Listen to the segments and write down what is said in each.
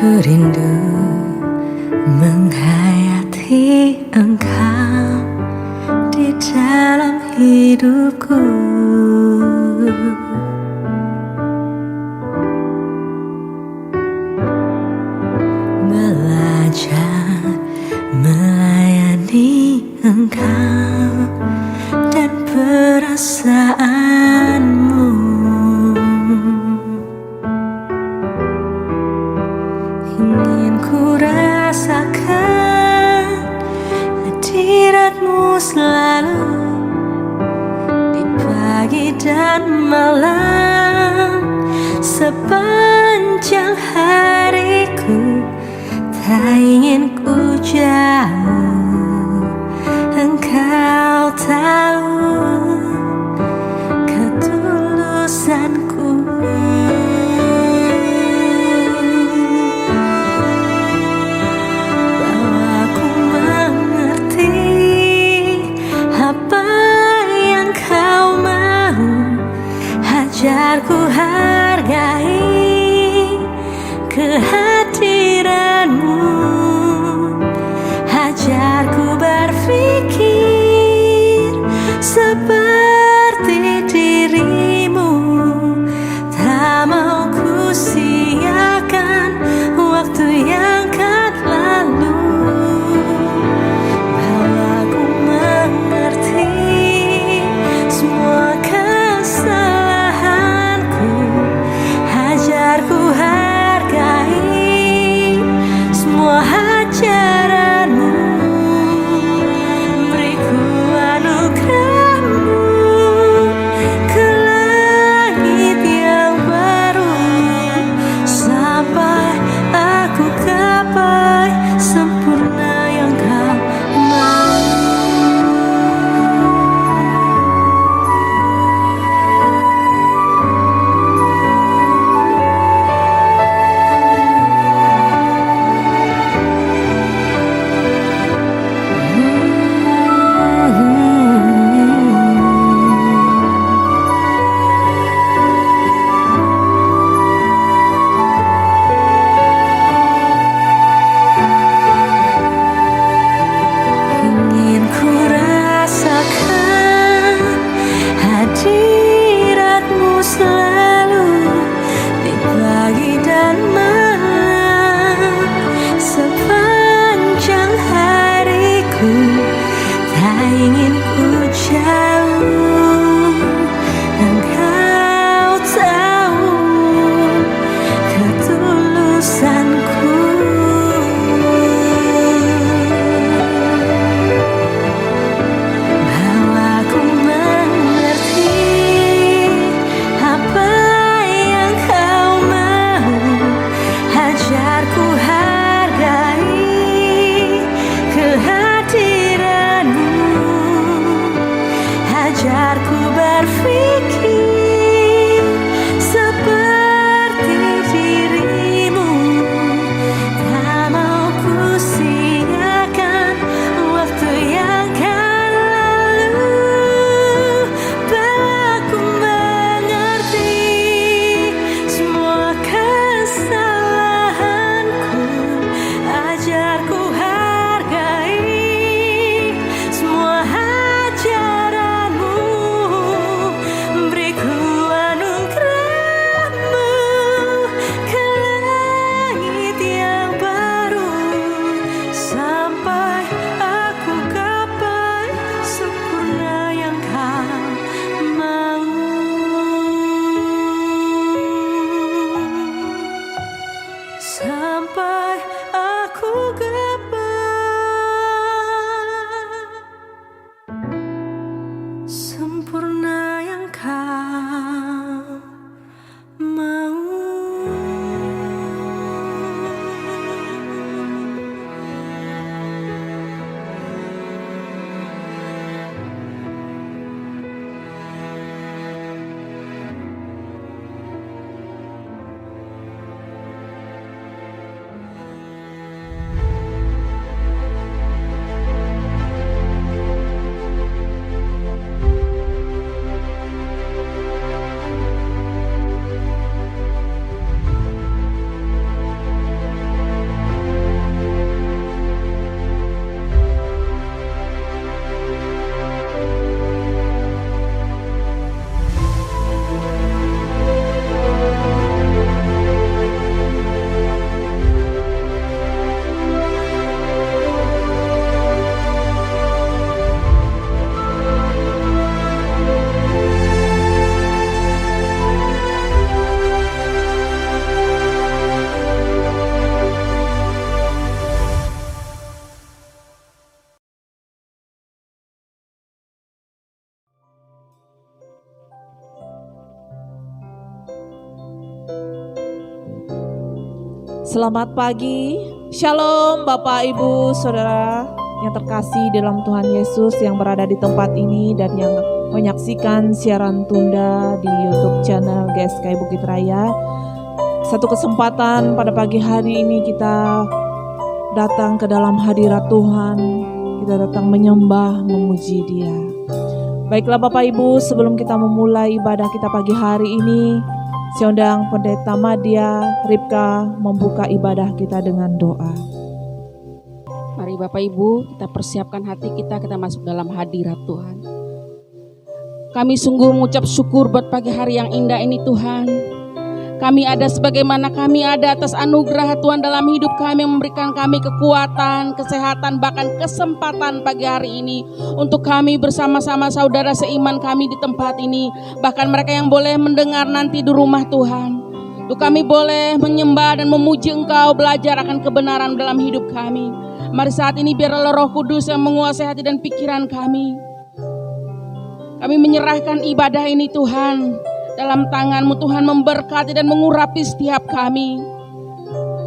Ku rindu menghayati engkau di dalam hidupku. Belajar melayani engkau dan perasaanmu. Ingin ku rasakan hadiratmu selalu di pagi dan malam, sepanjang hariku. Tak ingin ku jauh, engkau tahu ketulusanku. Bahwa ku mengerti apa yang kau mau, ajar ku hargai kehadiranmu. Ajar ku berpikir seperti dirimu. Tak mau ku sia-siakan waktu yang kan lalu. Bahwa ku mengerti semua kesalahanku. Ajar ku hargai semua ajaranmu. Beriku anugerahmu ke langit yang baru, sampai aku gapai sempurna yang kau mau. Ingin ku rasakan hadiratmu selalu di pagi dan malam, sepanjang hariku. Tak ingin ku jauh, engkau tahu ketulusanku. Bahwa ku mengerti apa yang kau mau, ajar ku hargai kehadiranmu. Ajar ku berpikir seperti dirimu. Tak mau ku sia-siakan waktu yang kan lalu. Bahwa ku mengerti semua kesalahanku. Ajar ku hargai semua ajaranmu. Beriku anugerahmu ke langit yang baru, sampai aku gapai sempurna yang kau mau. Sampai aku gapai sempurna yang kau mau. Selamat pagi, Shalom Bapak Ibu Saudara yang terkasih dalam Tuhan Yesus yang berada di tempat ini dan yang menyaksikan siaran tunda di YouTube channel GSKI Bukit Raya. Satu kesempatan pada pagi hari ini kita datang ke dalam hadirat Tuhan, kita datang menyembah, memuji Dia. Baiklah Bapak Ibu, sebelum kita memulai ibadah kita pagi hari ini, saya undang Pendeta Madia Ripka membuka ibadah kita dengan doa. Mari Bapak Ibu, kita persiapkan hati kita masuk dalam hadirat Tuhan. Kami sungguh mengucap syukur buat pagi hari yang indah ini Tuhan. Kami ada sebagaimana kami ada atas anugerah Tuhan dalam hidup kami, memberikan kami kekuatan, kesehatan, bahkan kesempatan pagi hari ini untuk kami bersama-sama saudara seiman kami di tempat ini. Bahkan mereka yang boleh mendengar nanti di rumah Tuhan. Untuk kami boleh menyembah dan memuji Engkau, belajar akan kebenaran dalam hidup kami. Mari saat ini biarlah Roh Kudus yang menguasai hati dan pikiran kami. Kami menyerahkan ibadah ini Tuhan dalam tangan-Mu Tuhan, memberkati dan mengurapi setiap kami.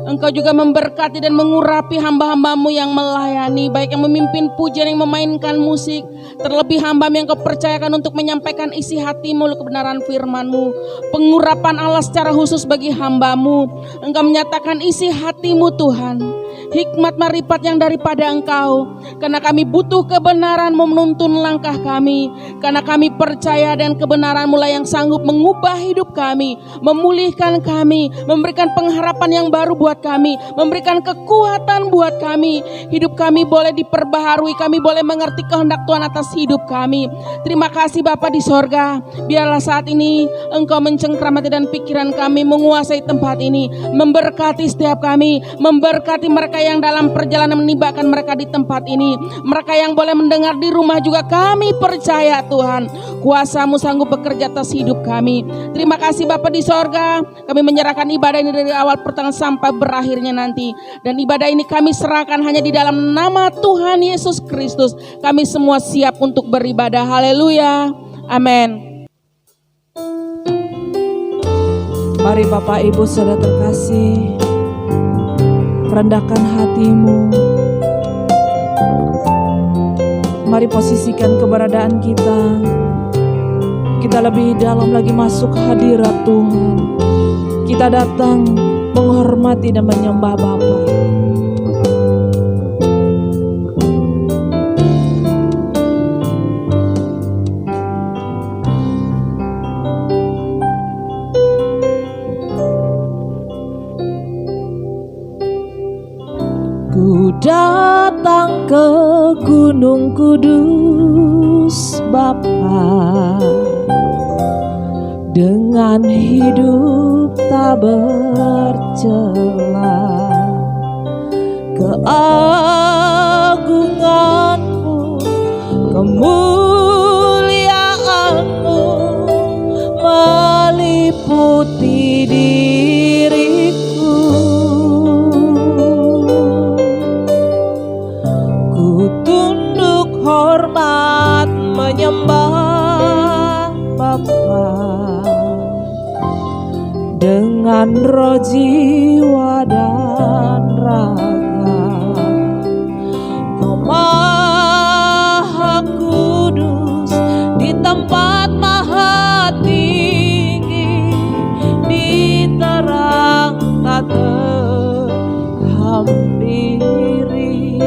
Engkau juga memberkati dan mengurapi hamba-hamba-Mu yang melayani, baik yang memimpin pujian, yang memainkan musik, terlebih hamba-Mu yang Kau percayakan untuk menyampaikan isi hati-Mu, kebenaran firman-Mu, pengurapan Allah secara khusus bagi hamba-Mu. Engkau menyatakan isi hati-Mu Tuhan, hikmat maripat yang daripada Engkau, karena kami butuh kebenaran-Mu menuntun langkah kami, karena kami percaya dan kebenaran-Mu lah yang sanggup mengubah hidup kami, memulihkan kami, memberikan pengharapan yang baru buat kami, memberikan kekuatan buat kami. Hidup kami boleh diperbaharui, kami boleh mengerti kehendak Tuhan atas hidup kami. Terima kasih Bapa di sorga, biarlah saat ini Engkau mencengkram hati dan pikiran kami, menguasai tempat ini, memberkati setiap kami, memberkati mereka yang dalam perjalanan menibahkan mereka di tempat ini, mereka yang boleh mendengar di rumah juga. Kami percaya Tuhan, kuasa-Mu sanggup bekerja atas hidup kami. Terima kasih Bapa di sorga, kami menyerahkan ibadah ini dari awal pertengahan sampai berakhirnya nanti, dan ibadah ini kami serahkan hanya di dalam nama Tuhan Yesus Kristus. Kami semua siap untuk beribadah. Haleluya, amin. Mari Bapak Ibu Saudara terkasih, rendahkan hatimu. Mari posisikan keberadaan kita. Kita lebih dalam lagi masuk hadirat Tuhan. Kita datang menghormati dan menyembah Bapa. Ku datang ke Gunung Kudus Bapa, dengan hidup tak bercela, keagungan-Mu, kemuliaan-Mu meliputi diriku. Ku tunduk hormat menyembah Bapa, dengan roh, jiwa, dan raga. Kau Maha Kudus di tempat maha tinggi, di terang tak terhampiri.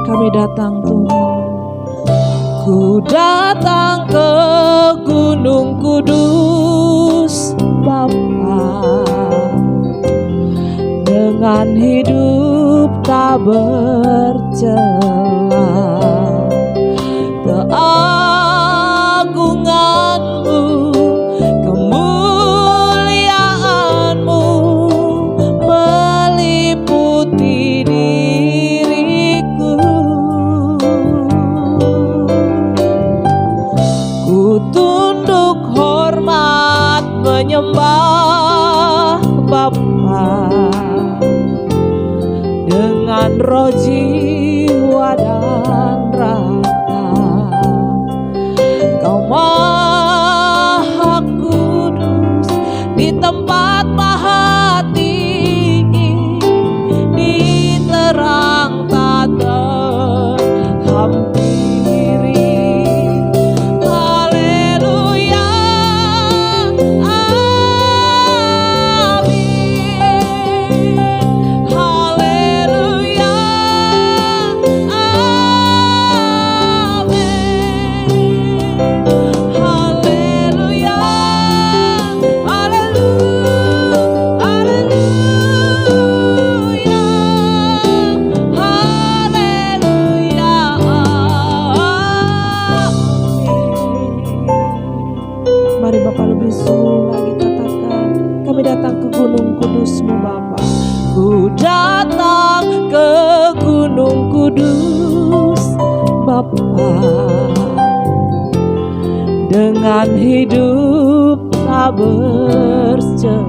Kami datang Tuhan, ku datang ke Gunung Kudus Bapa, dengan hidup tak bercela, keagungan-Mu, kemuliaan-Mu meliputi diriku. Ku tunduk hormat menyembah Bapa, dengan roh, jiwa, dan raga. Kau Maha Kudus di kudus-Mu Bapa. Ku datang ke Gunung Kudus Bapa, dengan hidup tak bercela,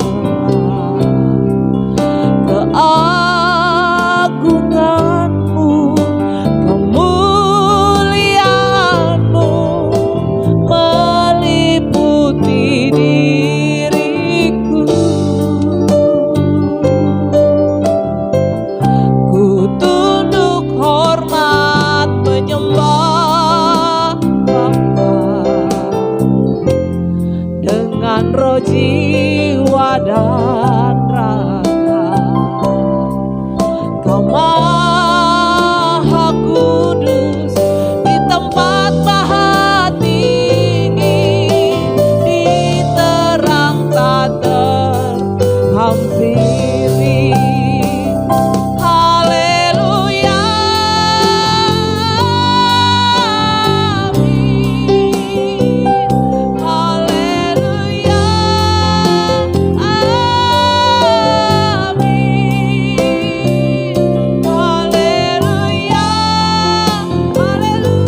keagungan-Mu, kemuliaan-Mu meliputi diriku. Ku tunduk hormat menyembah Bapa, dengan roh, jiwa, dan raga. Kau Maha Kudus di tempat maha tinggi, di terang tak terhampiri. Haleluya, amin. Haleluya, amin. Haleluya, haleluya,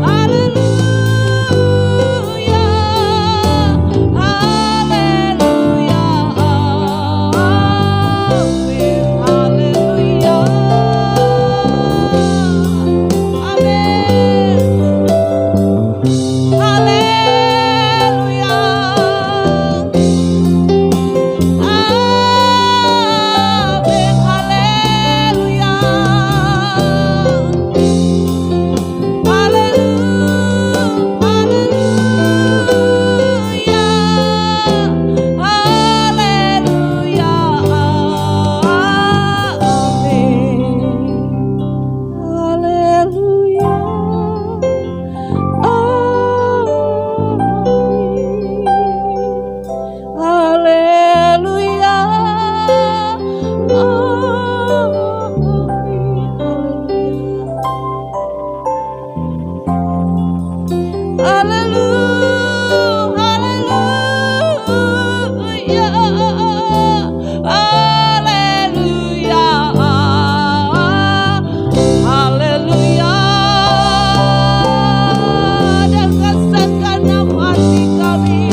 haleluya, amin. Haleluya, amin. Haleluya, amin. Haleluya, haleluya, haleluya, amin. Haleluya, haleluya. Dengan segenap hati kami,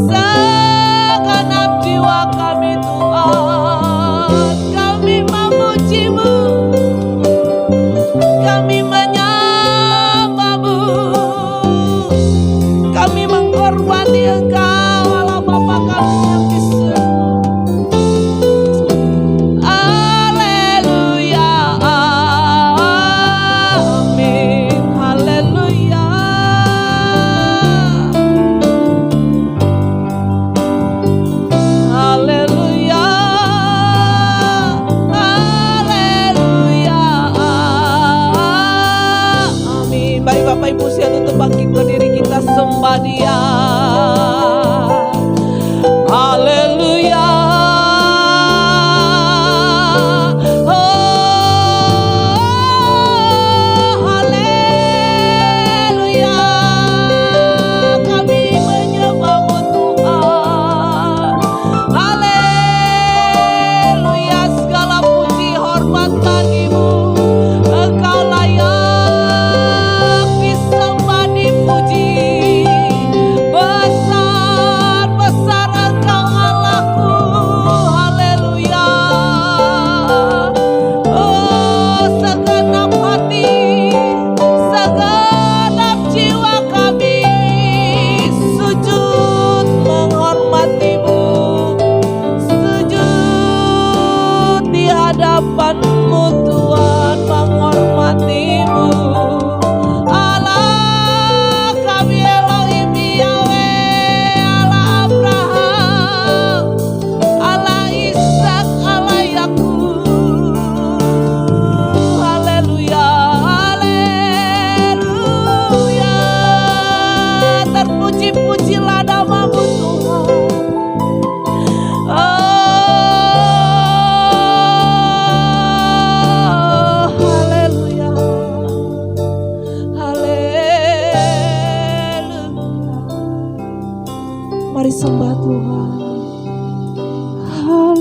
segenap jiwa kami Tuhan, kami memuji-Mu, kami menyembah-Mu, kami menghormati Engkau Allah Bapa kami yang di surga. Haleluya, amin. Haleluya, haleluya, haleluya, amin. Baik Bapak Ibu, siap untuk bangkit berdiri, kita sembah Dia. Haleluya, oh haleluya, kami menyembah-Mu Tuhan. Haleluya, segala puji hormat bagi-Mu, Engkau layak disembah, dipuji. Besar, besar Engkau Allahku. Haleluya, oh segenap hati, segenap jiwa kami sujud menghormati-Mu, sujud di hadapan-Mu Tuhan, menghormati-Mu. Allah kami Elohim Yahweh, Allah Abraham, Allah Ishak, Allah Yakub. Haleluya, haleluya, terpuji-pujilah nama-Mu Tuhan. Oh, haleluya, haleluya. Mari sembah Tuhan. Haleluya.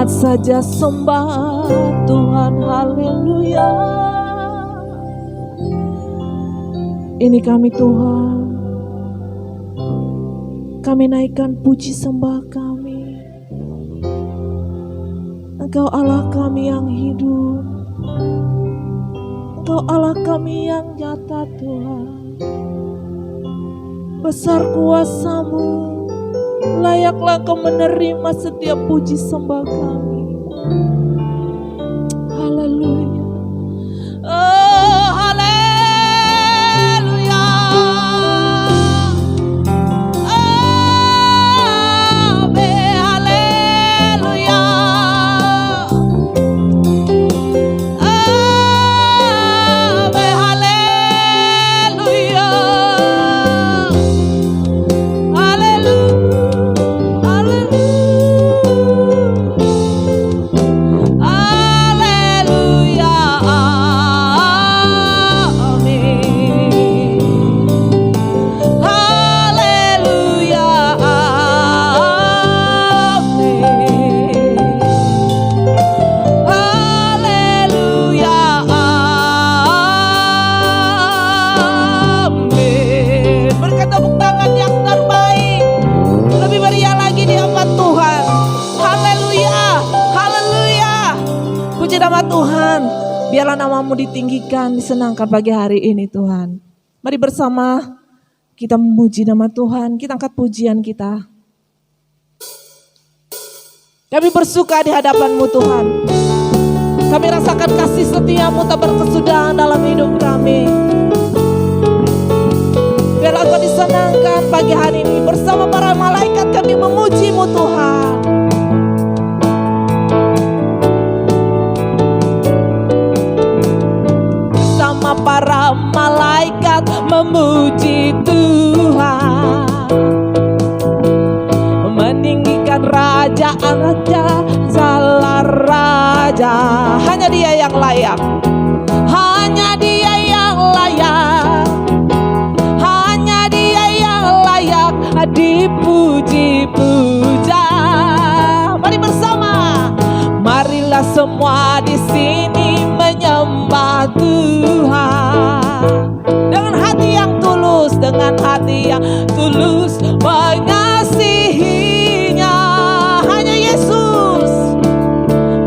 Selamat saja sembah Tuhan, haleluya. Ini kami Tuhan, kami naikkan puji sembah kami. Engkau Allah kami yang hidup, Engkau Allah kami yang nyata Tuhan. Besar kuasa-Mu, layaklah Kau menerima setiap puji sembah kami. Haleluya. Oh, haleluya. Ave, haleluya. Ave, haleluya. Tuhan, biarlah nama-Mu ditinggikan, disenangkan pagi hari ini Tuhan. Mari bersama kita memuji nama Tuhan, kita angkat pujian kita. Kami bersuka di hadapan-Mu Tuhan. Kami rasakan kasih setia-Mu tak berkesudahan dalam hidup kami. Biarlah Kau disenangkan pagi hari ini, bersama para malaikat kami memuji-Mu Tuhan. Para malaikat memuji Tuhan, meninggikan raja-raja, segala raja. Hanya Dia yang layak, hanya Dia yang layak, hanya Dia yang layak dipuji-puja. Mari bersama, marilah semua di sini menyembah Tuhan dengan hati yang tulus, dengan hati yang tulus mengasihinya. Hanya Yesus,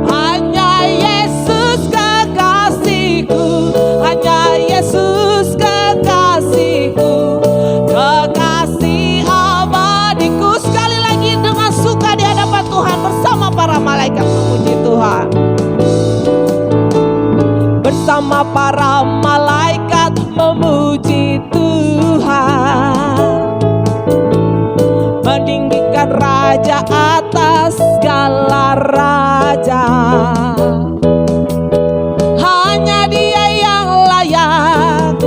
hanya Yesus kekasihku, hanya Yesus kekasihku, kekasih abadiku. Sekali lagi dengan suka di hadapan Tuhan, bersama para malaikat memuji Tuhan. Bersama para malaikat memuji Tuhan, meninggikan raja atas segala raja. Hanya Dia yang layak,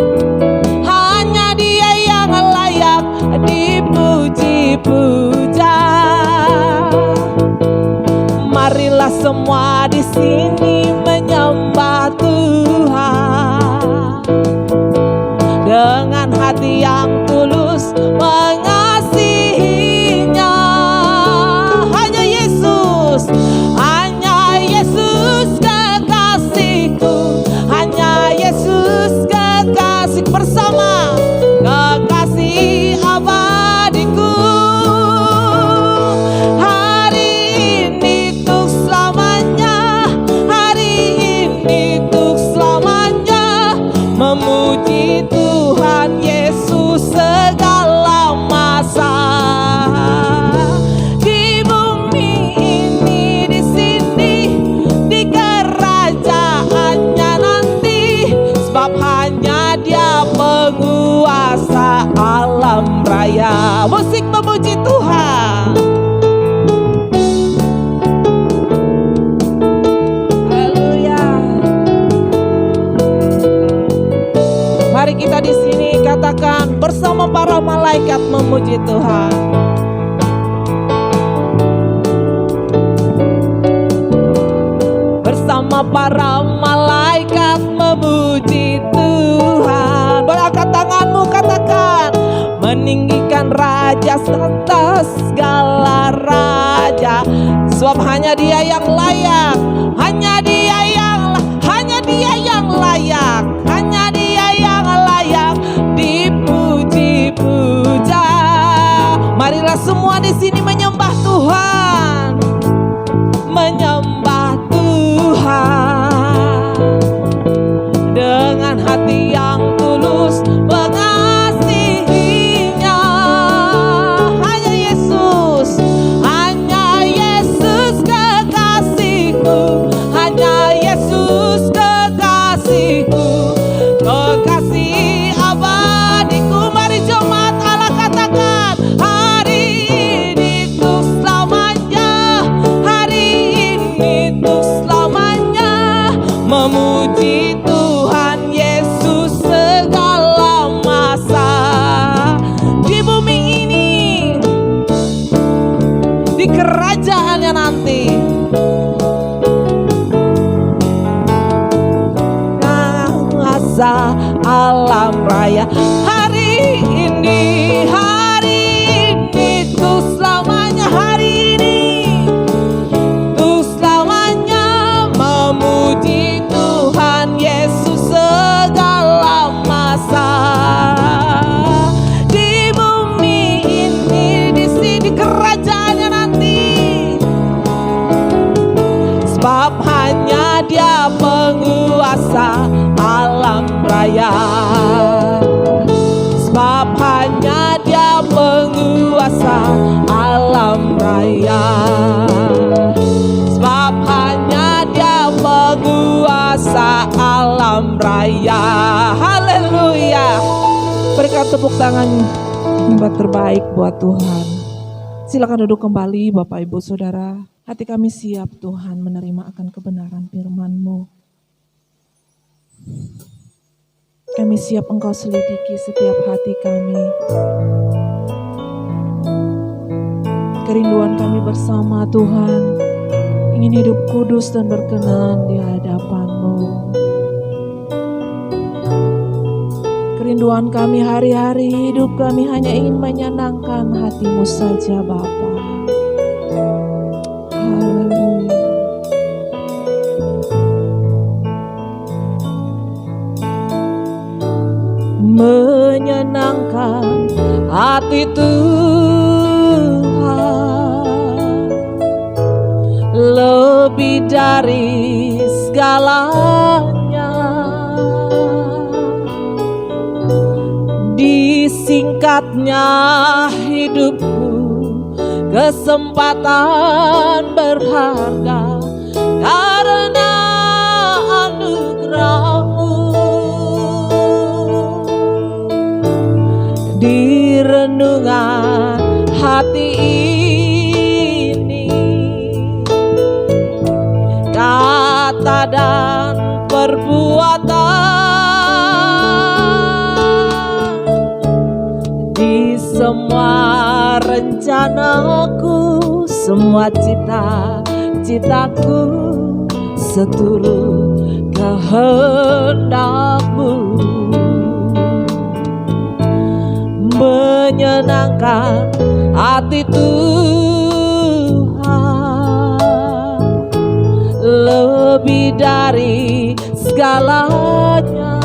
hanya Dia yang layak dipuji-puja. Marilah semua di sini menyembah Tuhan dengan hati yang tulus mengasihinya. Hanya Yesus, hanya Yesus kekasihku, hanya Yesus kekasih. Bersama kekasih abadiku, memuji Tuhan Yesus segala masa. Di bumi ini, di sini, di kerajaannya nanti, sebab hanya Dia penguasa alam raya. Musik memuji Tuhan. Mari kita di sini katakan bersama para malaikat memuji Tuhan. Bersama para malaikat memuji Tuhan. Boleh angkat tanganmu, katakan meninggikan raja raja atas segala raja. Sebab hanya Dia yang layak, hanya Dia yang layak, hanya Dia yang layak dipuji-puja. Marilah semua di sini menyembah Tuhan, menyembah Tuhan dengan hati yang tulus mengasihinya. Hanya Yesus kekasihku, hanya Yesus kekasihku, kekasih abadiku. Mari jemaat Allah katakan, hari ini untuk selamanya, hari ini untuk selamanya, memuji Tuhan Yesus segala masa. Di bumi ini, di kerajaannya nanti, masa alam raya. Hari ini tuh selamanya, hari ini tuh selamanya, memuji Tuhan Yesus segala masa. Di bumi ini, di sini kerajaannya nanti, sebab hanya Dia penguasa alam raya, sebab hanya Dia penguasa alam raya, sebab hanya Dia penguasa alam raya. Haleluya. Berikan tepuk tangan yang terbaik buat Tuhan. Silakan duduk kembali Bapak Ibu Saudara. Hati kami siap Tuhan menerima akan kebenaran firman-Mu. Kami siap Engkau selidiki setiap hati kami. Kerinduan kami bersama Tuhan, ingin hidup kudus dan berkenan di hadapan-Mu. Kerinduan kami hari-hari hidup kami hanya ingin menyenangkan hati-Mu saja Bapa. Haleluya. Menyenangkan hati Tuhan lebih dari segalanya. Disingkatnya hidupku, kesempatan berharga karena anugerah-Mu. Di renungan hati ini, kata dan perbuatan, di semua rencanaku, semua cita-citaku, seturut kehendak-Mu. Menyenangkan hati Tuhan lebih dari segalanya.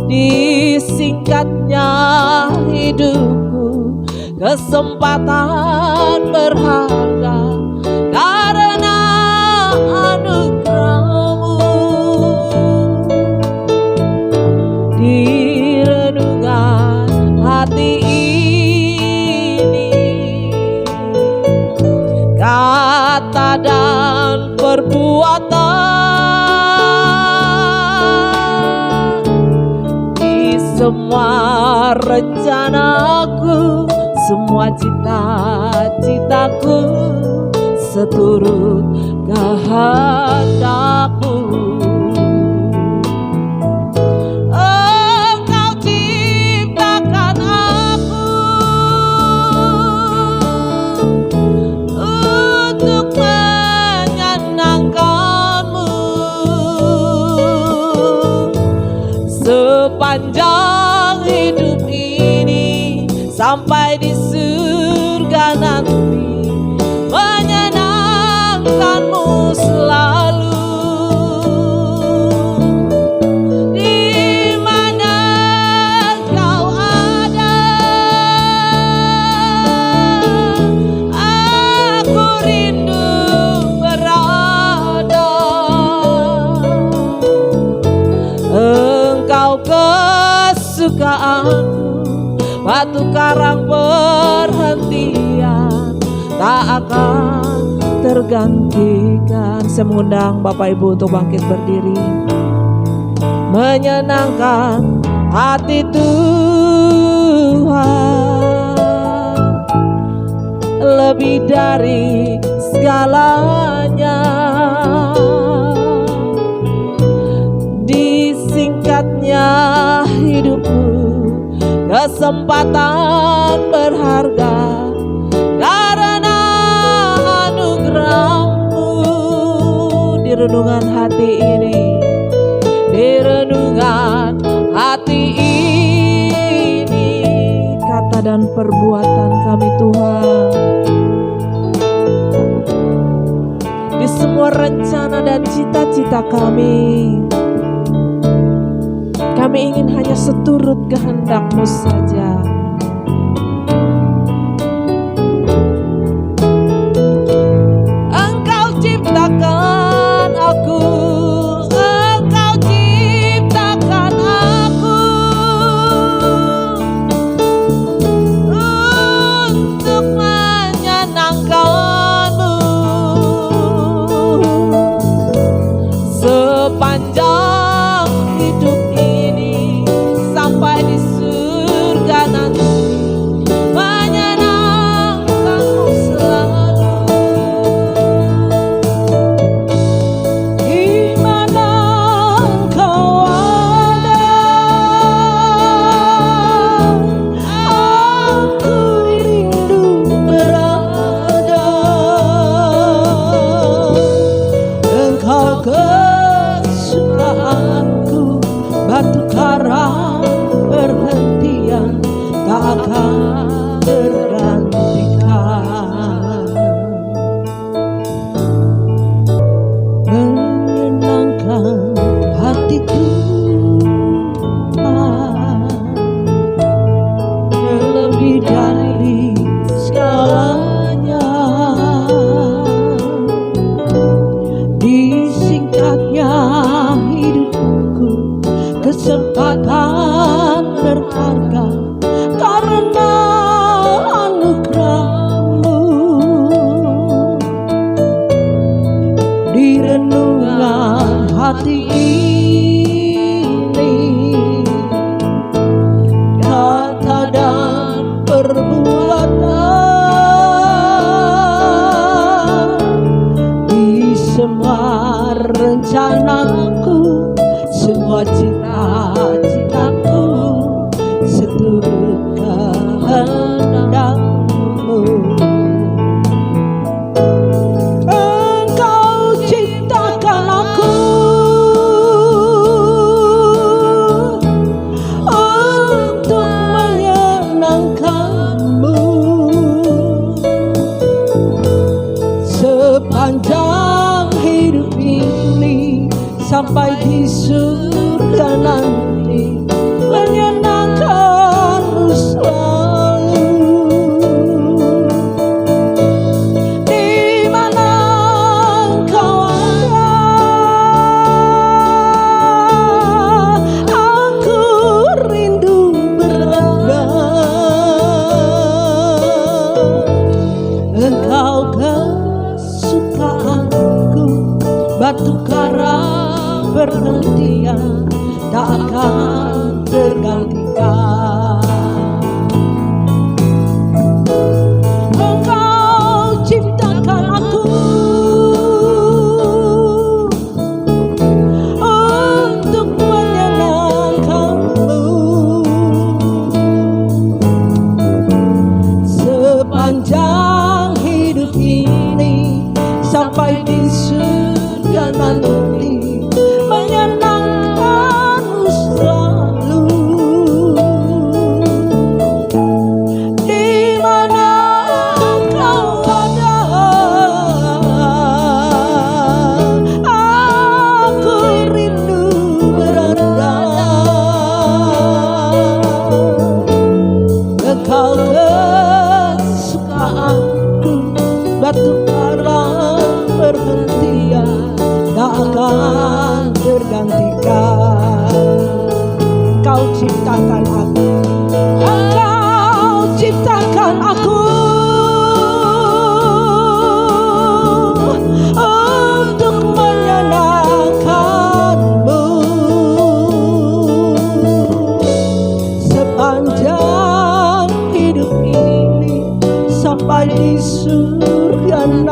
Disingkatnya hidupku, kesempatan berharga karena anugerah-Mu. Di renungan hati ini, kata dan perbuatan, di semua rencanaku, semua cita-citaku, seturut kehendak-Mu. Sepanjang hidup ini karang perhentian tak akan tergantikan. Saya mengundang Bapak Ibu untuk bangkit berdiri, menyenangkan hati Tuhan lebih dari segalanya. Disingkatnya hidupku, kesempatan berharga karena anugerah-Mu. Di renungan hati ini, di renungan hati ini, kata dan perbuatan kami Tuhan, di semua rencana dan cita-cita kami ingin hanya seturut kehendak-Mu saja. Engkau ciptakan aku, Engkau ciptakan aku untuk menyenangkan-Mu. Sepanjang hidup ini sampai di surga nanti, menyenangkan-Mu selalu. Di mana Engkau ada, aku rindu berada. Engkau kesukaanku, batu karang perhentian tak akan tergantikan. Menyenangkan hatiku lebih dari segalanya. Disingkatnya hidupku, kesempatan berharga karena anugerah-Mu. Di renungan hati ini, kata dan perbuatan, di semua rencanaku, semua cita-citaku, seturut kehendak-Mu. Engkau ciptakan aku untuk menyenangkan-Mu. Sepanjang hidup ini sampai di surga nanti, menyenangkan-Mu selalu. Di mana Engkau ada, aku rindu berada. Engkau kesukaanku, batu karang perhentian tak akan tergantikan. Engkau ciptakan aku untuk menyenangkan-Mu. Sepanjang hidup ini sampai di surga nanti, menyenangkan-Mu selalu. Di mana Engkau ada, aku rindu berada. Engkau kesukaanku, batu karang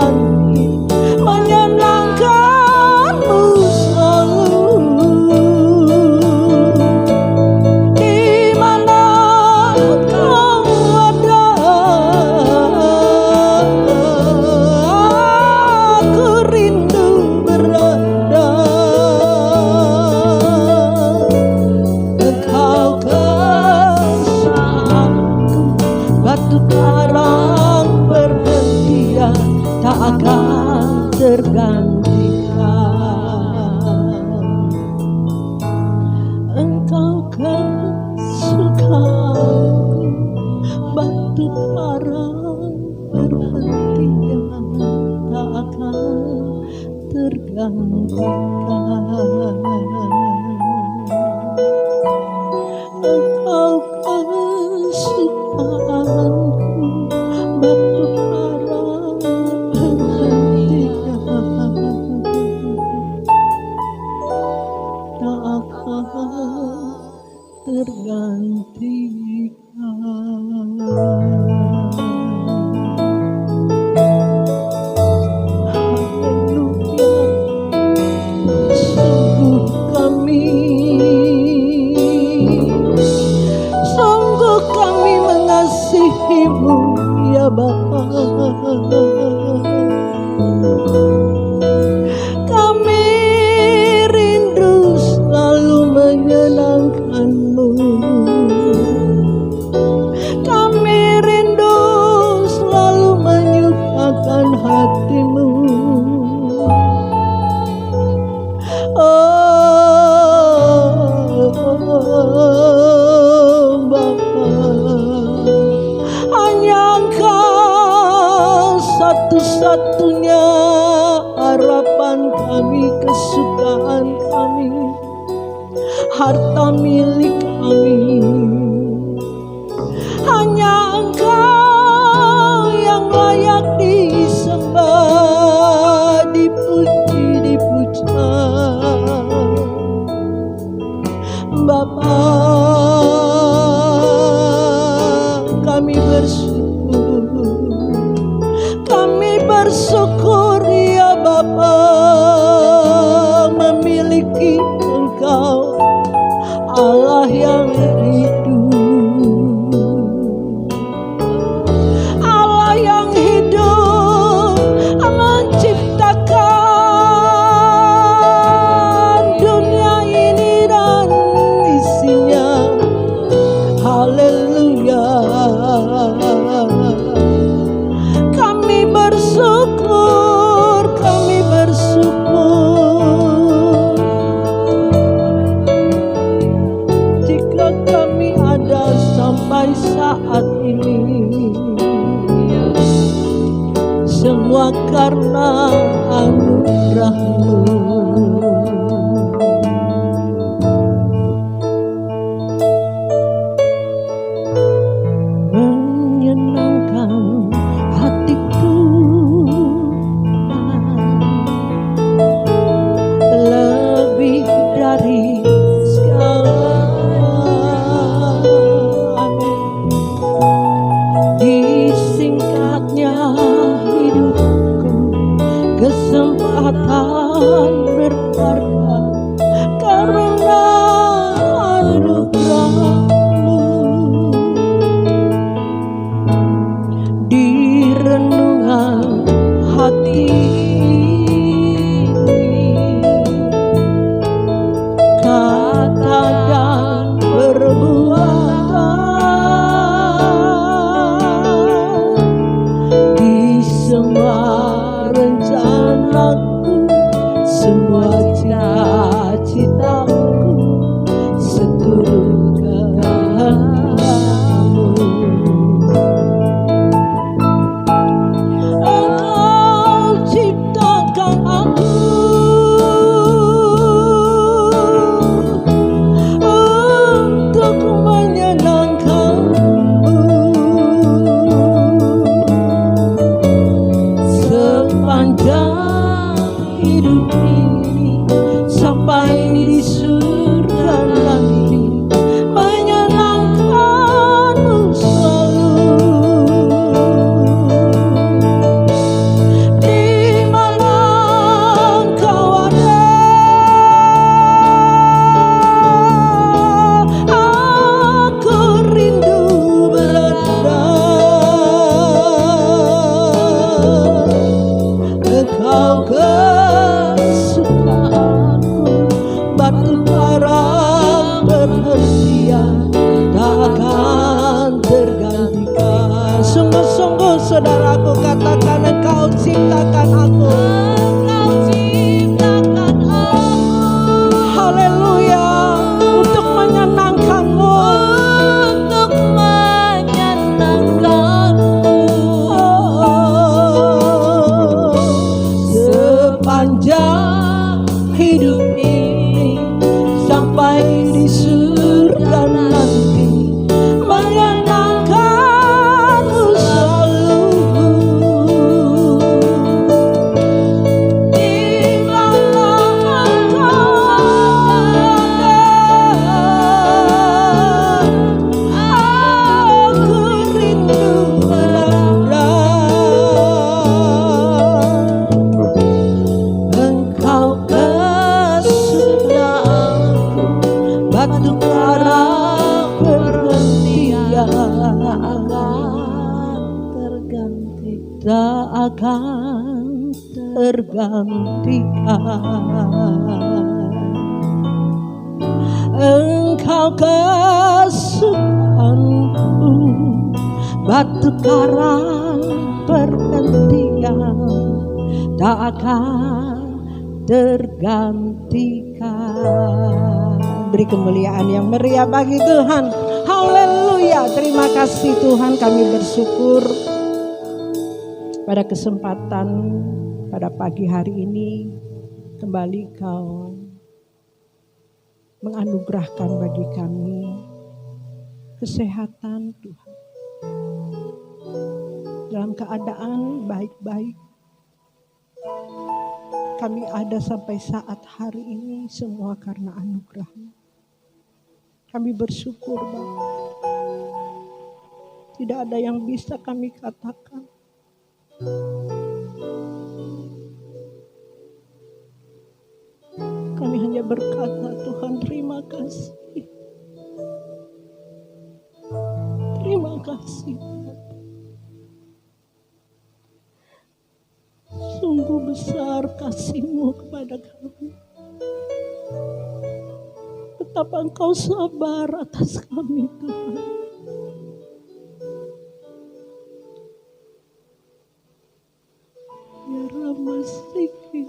terganti, menyenangkanmu selalu. Di mana kau ada, aku rindu berada. Engkau kesayanganku, batu karang perhentian tak akan tergantikan. Engkau kesukaanku, batu karang perhentian tak akan tergantikan. Engkau kesukaanku, batu karang perhentian tak akan tergantikan. Haleluya, sungguh kami mengasihimu ya Bapa. Kami rindu selalu menyenangkanmu. Kami rindu selalu menyukakan hatimu. Bapa, hanya Engkau satu-satunya harapan kami, kesukaan kami, harta milik kami. Hanya Engkau yang layak disembah, dipuji, dipuja. Bapa, kami bersyukur ya Bapa, memiliki Engkau, Allah yang hidup, Allah yang hidup, menciptakan dunia ini dan isinya. Haleluya, kami bersyukur, kami bersyukur. Jika kami ada sampai saat ini, semua karena anugerah-Mu. Menyenangkan hatiku, lebih dari segala. Disingkatnya hidupku, kesempatan berharga karena anugerah-Mu. Di renungan hati ini, kata dan perbuatan, di semua rencanaku, semua cita-citaku, seturut kehendak-Mu. Engkau ciptakan aku untuk menyenangkan-Mu. Sepanjang hidup ini sampai di surga nanti, menyenangkan-Mu selalu. Di sepanjang hidup ini sampai di surga nanti menyenangkanmu selalu. Di mana engkau ada, aku rindu berada. Engkau kesudahanku, batu karang perhentian terganti, tak akan tergantikan. Engkau kesukaanku, batu karang perhentian, tak akan tergantikan. Beri kemuliaan yang meriah bagi Tuhan. Haleluya. Terima kasih Tuhan, kami bersyukur pada kesempatan pada pagi hari ini kembali Kau menganugerahkan bagi kami kesehatan Tuhan. Dalam keadaan baik-baik kami ada sampai saat hari ini semua karena anugerah-Mu. Kami bersyukur Bapa. Tidak ada yang bisa kami katakan. Kami hanya berkata, Tuhan terima kasih. Terima kasih. Sungguh besar kasih-Mu kepada kami. Betapa Engkau sabar atas kami Tuhan. Ya Ramasiki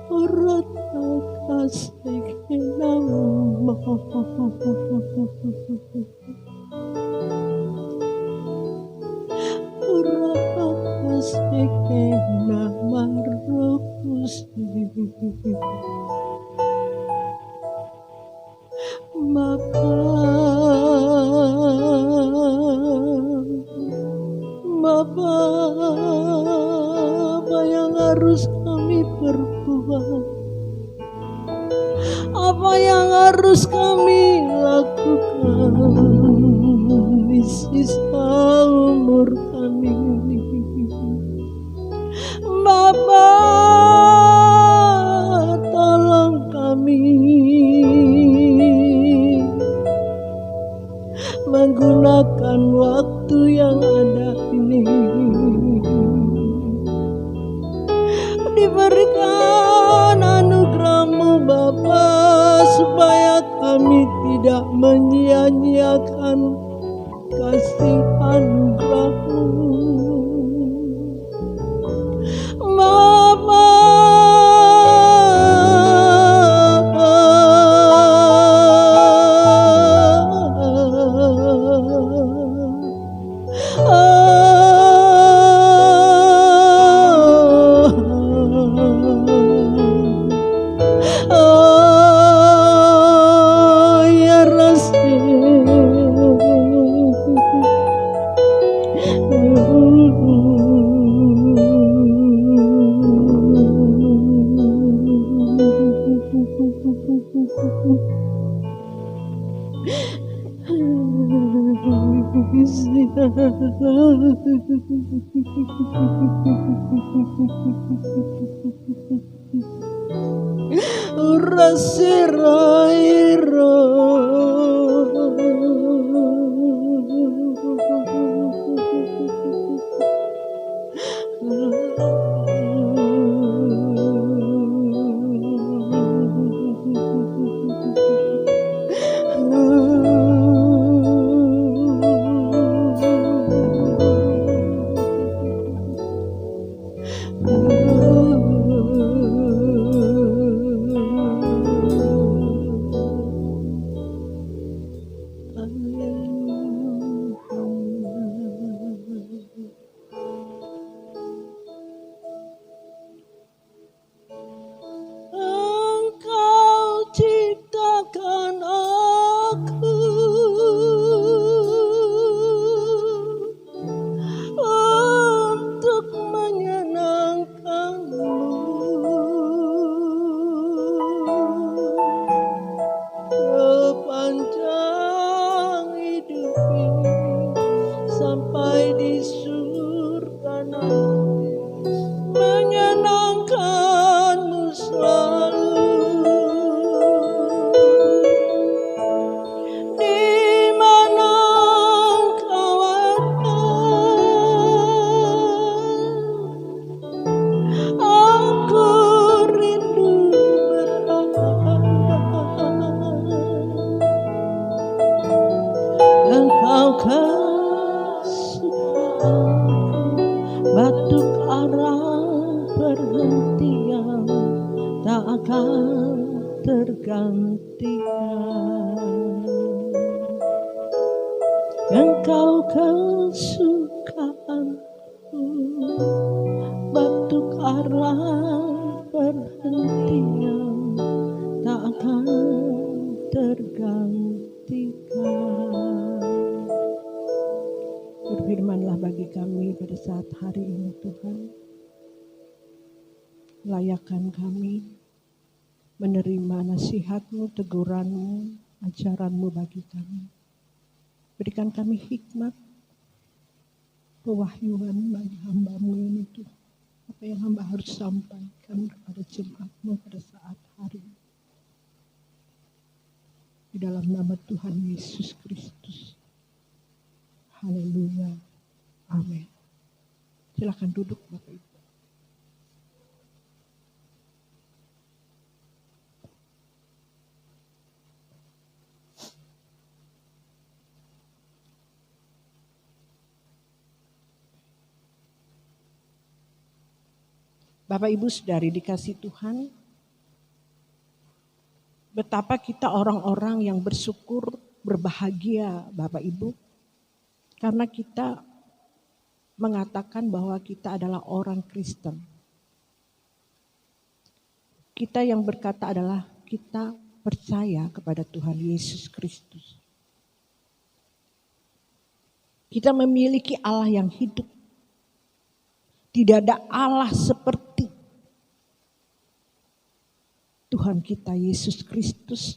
Urata kasih nama Urata kasih nama Rokusi Bapa, apa yang harus kami perbuat? Apa yang harus kami lakukan di sisa umur kami ini? Bapa, tolong kami menggunakan waktu yang ada ini. Diberikan anugerah-Mu Bapa, supaya kami tidak menyia-nyiakan kasih anugerah-Mu. Bapa, ya arah perhentian tak akan tergantikan. Engkau kesukaanku, bentuk arah perhentian tak akan tergantikan. Berfirmanlah bagi kami pada saat hari ini Tuhan. Layakkan kami menerima nasihat-Mu, teguran-Mu, ajaran-Mu bagi kami. Berikan kami hikmat, pewahyuan bagi hamba-Mu ini Tuhan. Apa yang hamba harus sampaikan kepada jemaat-Mu pada saat hari ini. Di dalam nama Tuhan Yesus Kristus. Haleluya. Amin. Silakan duduk Bapak Ibu. Bapak Ibu Saudari dikasih Tuhan, betapa kita orang-orang yang bersyukur, berbahagia Bapak Ibu, karena kita mengatakan bahwa kita adalah orang Kristen. Kita yang berkata adalah kita percaya kepada Tuhan Yesus Kristus. Kita memiliki Allah yang hidup. Tidak ada Allah seperti Tuhan kita Yesus Kristus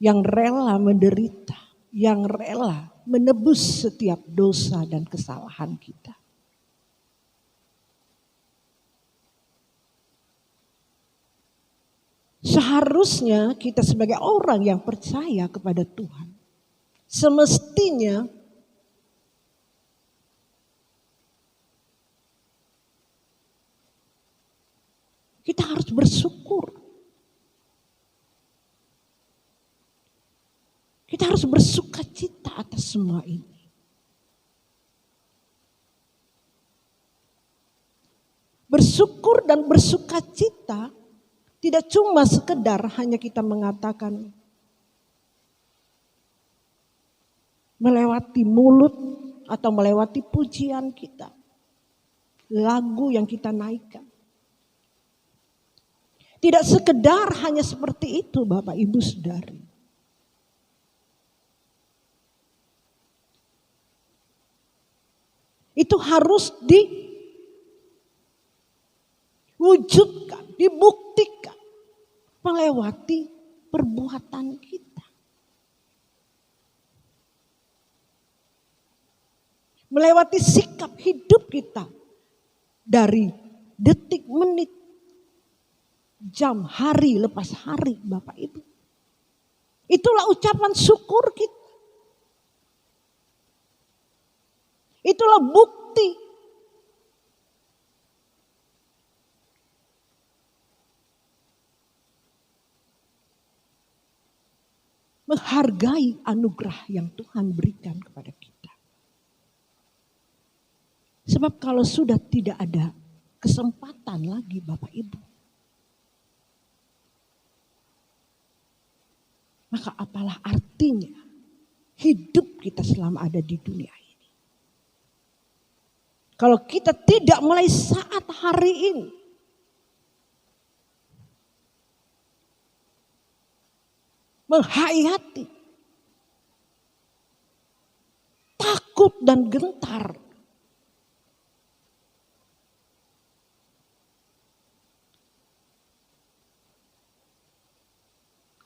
yang rela menderita, yang rela menebus setiap dosa dan kesalahan kita. Seharusnya kita sebagai orang yang percaya kepada Tuhan, semestinya kita harus bersyukur. Kita harus bersuka cita atas semua ini. Bersyukur dan bersuka cita tidak cuma sekedar hanya kita mengatakan melewati mulut atau melewati pujian kita. Lagu yang kita naikkan. Tidak sekedar hanya seperti itu Bapak Ibu Saudari. Itu harus diwujudkan, dibuktikan melewati perbuatan kita. Melewati sikap hidup kita dari detik, menit, jam, hari lepas hari Bapak Ibu. Itulah ucapan syukur kita. Itulah bukti menghargai anugerah yang Tuhan berikan kepada kita. Sebab kalau sudah tidak ada kesempatan lagi Bapak Ibu, maka apalah artinya hidup kita selama ada di dunia ini. Kalau kita tidak mulai saat hari ini menghayati takut dan gentar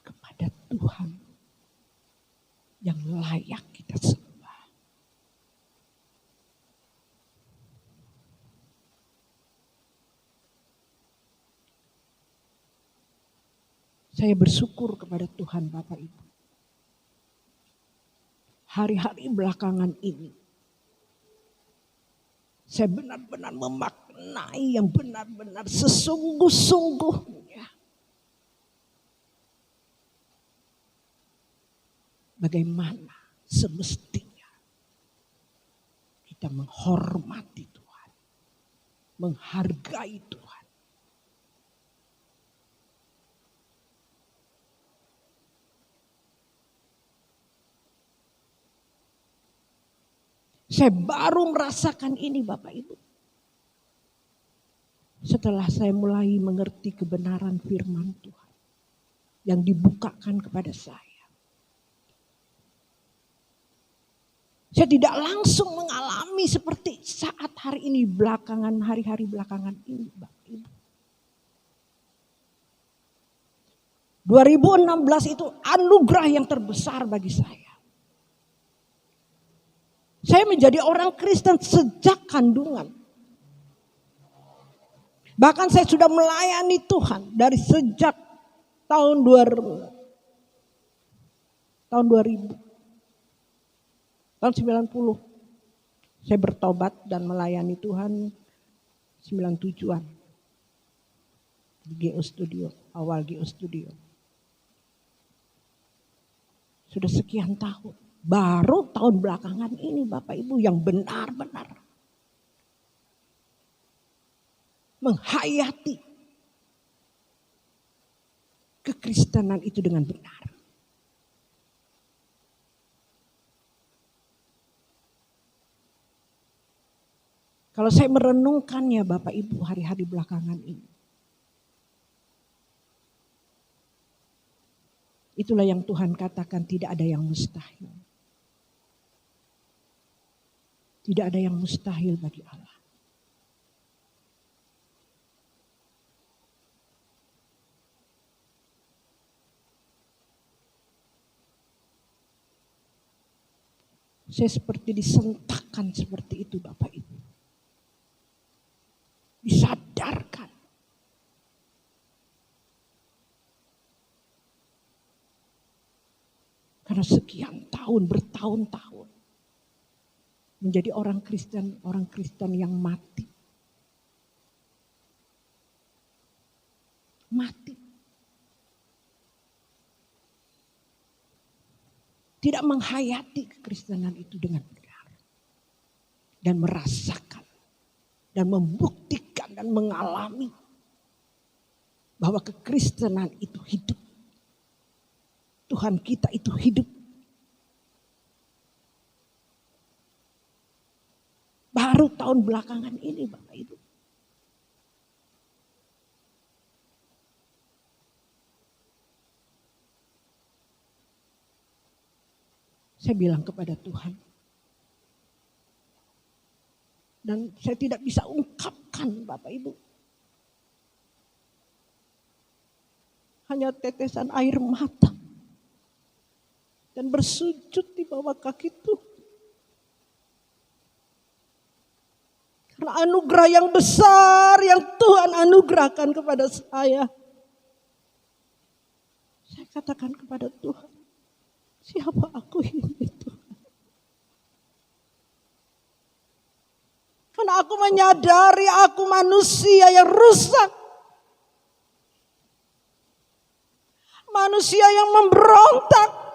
kepada Tuhan yang layak kita sembah. Saya bersyukur kepada Tuhan Bapak Ibu. Hari-hari belakangan ini, saya benar-benar memaknai yang benar-benar sesungguh-sungguhnya. Bagaimana semestinya kita menghormati Tuhan. menghargai Tuhan. Saya baru merasakan ini Bapak Ibu. Setelah saya mulai mengerti kebenaran firman Tuhan yang dibukakan kepada saya. Saya tidak langsung mengalami seperti saat hari ini hari-hari belakangan ini Bapak Ibu. 2016 itu anugerah yang terbesar bagi saya. Saya menjadi orang Kristen sejak kandungan. Bahkan saya sudah melayani Tuhan dari sejak tahun 2000. Tahun 90. Saya bertobat dan melayani Tuhan 97-an. Di GO Studio, awal GO Studio. Sudah sekian tahun. Baru tahun belakangan ini Bapak Ibu yang benar-benar menghayati kekristenan itu dengan benar. Kalau saya merenungkannya Bapak Ibu hari-hari belakangan ini. Itulah yang Tuhan katakan tidak ada yang mustahil. Tidak ada yang mustahil bagi Allah. Saya seperti disentakkan seperti itu Bapak Ibu. Disadarkan. Karena sekian tahun, bertahun-tahun. Menjadi orang Kristen yang mati. Mati. Tidak menghayati kekristenan itu dengan benar. Dan merasakan. Dan membuktikan dan mengalami. Bahwa kekristenan itu hidup. Tuhan kita itu hidup. Baru tahun belakangan ini Bapak Ibu. Saya bilang kepada Tuhan. Dan saya tidak bisa ungkapkan Bapak Ibu. Hanya tetesan air mata. Dan bersujud di bawah kaki Tuhan. Karena anugerah yang besar yang Tuhan anugerahkan kepada saya. Saya katakan kepada Tuhan, siapa aku ini Tuhan? Karena aku menyadari aku manusia yang rusak. Manusia yang memberontak.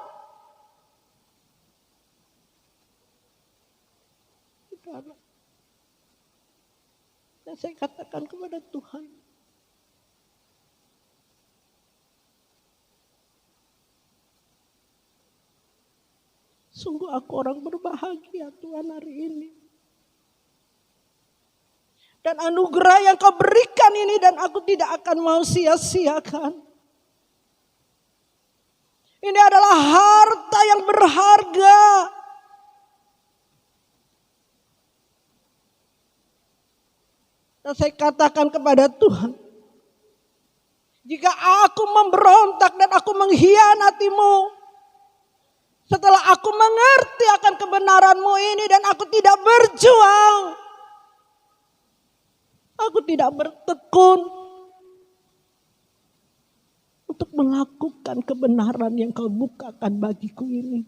Dan saya katakan kepada Tuhan, sungguh aku orang berbahagia Tuhan hari ini. Dan anugerah yang kau berikan ini dan aku tidak akan mau sia-siakan. Ini adalah harta yang berharga. Dan saya katakan kepada Tuhan, jika aku memberontak dan aku mengkhianati-Mu, setelah aku mengerti akan kebenaran-Mu ini dan aku tidak berjuang, aku tidak bertekun untuk melakukan kebenaran yang Kau bukakan bagiku ini.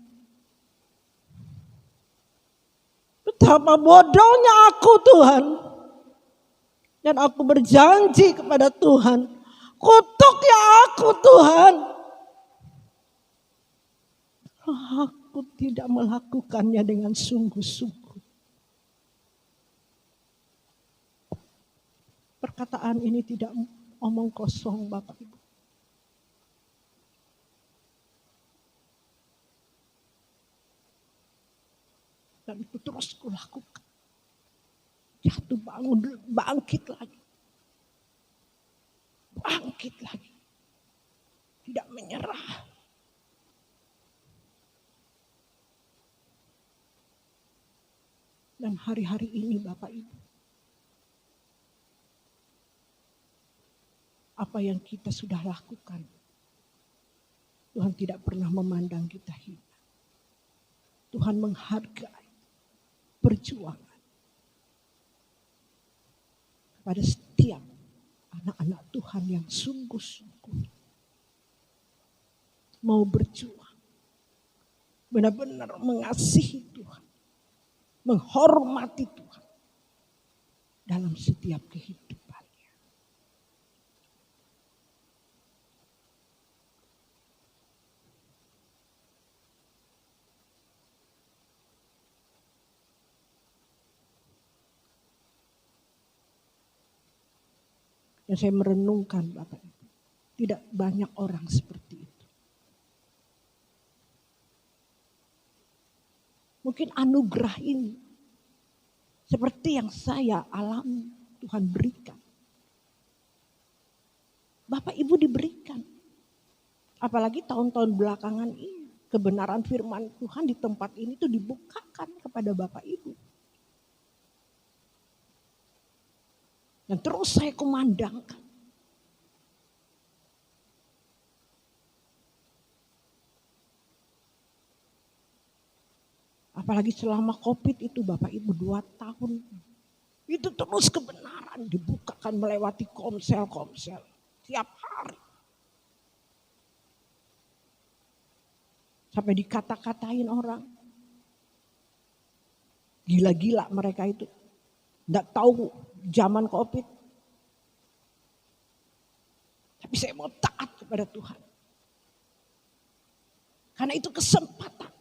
Betapa bodohnya aku Tuhan. Dan aku berjanji kepada Tuhan, kutuk ya aku Tuhan. Aku tidak melakukannya dengan sungguh-sungguh. Perkataan ini tidak omong kosong Bapak Ibu. Dan itu terus kulakukan. Jatuh bangun, bangkit lagi. Bangkit lagi. Tidak menyerah. Dan hari-hari ini Bapak Ibu, apa yang kita sudah lakukan, Tuhan tidak pernah memandang kita hina. Tuhan menghargai perjuangan kepada setiap anak-anak Tuhan yang sungguh-sungguh mau berjuang, benar-benar mengasihi Tuhan, menghormati Tuhan dalam setiap kehidupannya. Dan saya merenungkan Bapak Ibu, tidak banyak orang seperti itu. Mungkin anugerah ini seperti yang saya alami, Tuhan berikan. Bapak Ibu diberikan. Apalagi tahun-tahun belakangan ini, kebenaran firman Tuhan di tempat ini tuh dibukakan kepada Bapak Ibu. Dan terus saya kumandangkan. Apalagi selama COVID itu Bapak Ibu 2 tahun. Itu terus kebenaran dibukakan melewati komsel-komsel. Tiap hari. Sampai dikata-katain orang. Gila-gila mereka itu. Nggak tahu zaman COVID. Tapi saya mau taat kepada Tuhan. Karena itu kesempatan.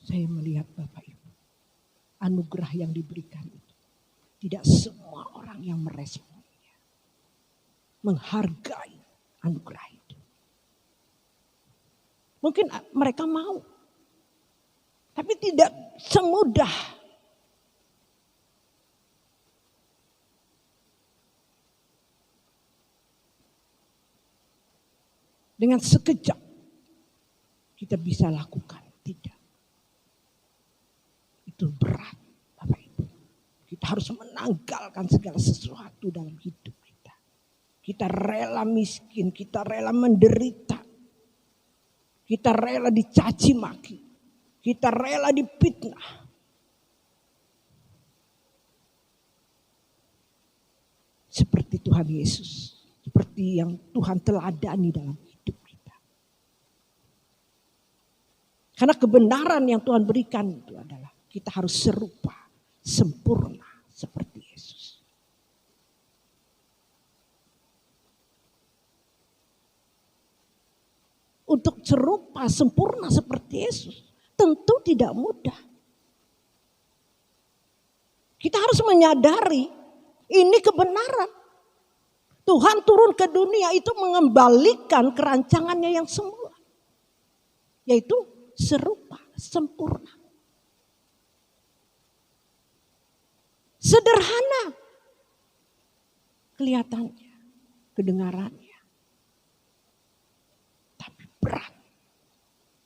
Saya melihat Bapak Ibu. Anugerah yang diberikan itu. Tidak semua orang yang meresponnya. Menghargai anugerah itu. Mungkin mereka mau. Tapi tidak semudah. Dengan sekejap kita bisa lakukan. Tidak. Itu berat Bapak Ibu. Kita harus menanggalkan segala sesuatu dalam hidup kita. Kita rela miskin, kita rela menderita. Kita rela dicaci maki. Kita rela dipitnah. Seperti Tuhan Yesus. Seperti yang Tuhan teladani dalam hidup kita. Karena kebenaran yang Tuhan berikan itu adalah kita harus serupa, sempurna seperti Yesus. Untuk serupa, sempurna seperti Yesus, tentu tidak mudah. Kita harus menyadari ini kebenaran. Tuhan turun ke dunia itu mengembalikan kerancangannya yang semula. Yaitu serupa, sempurna. Sederhana kelihatannya, kedengarannya. Tapi berat,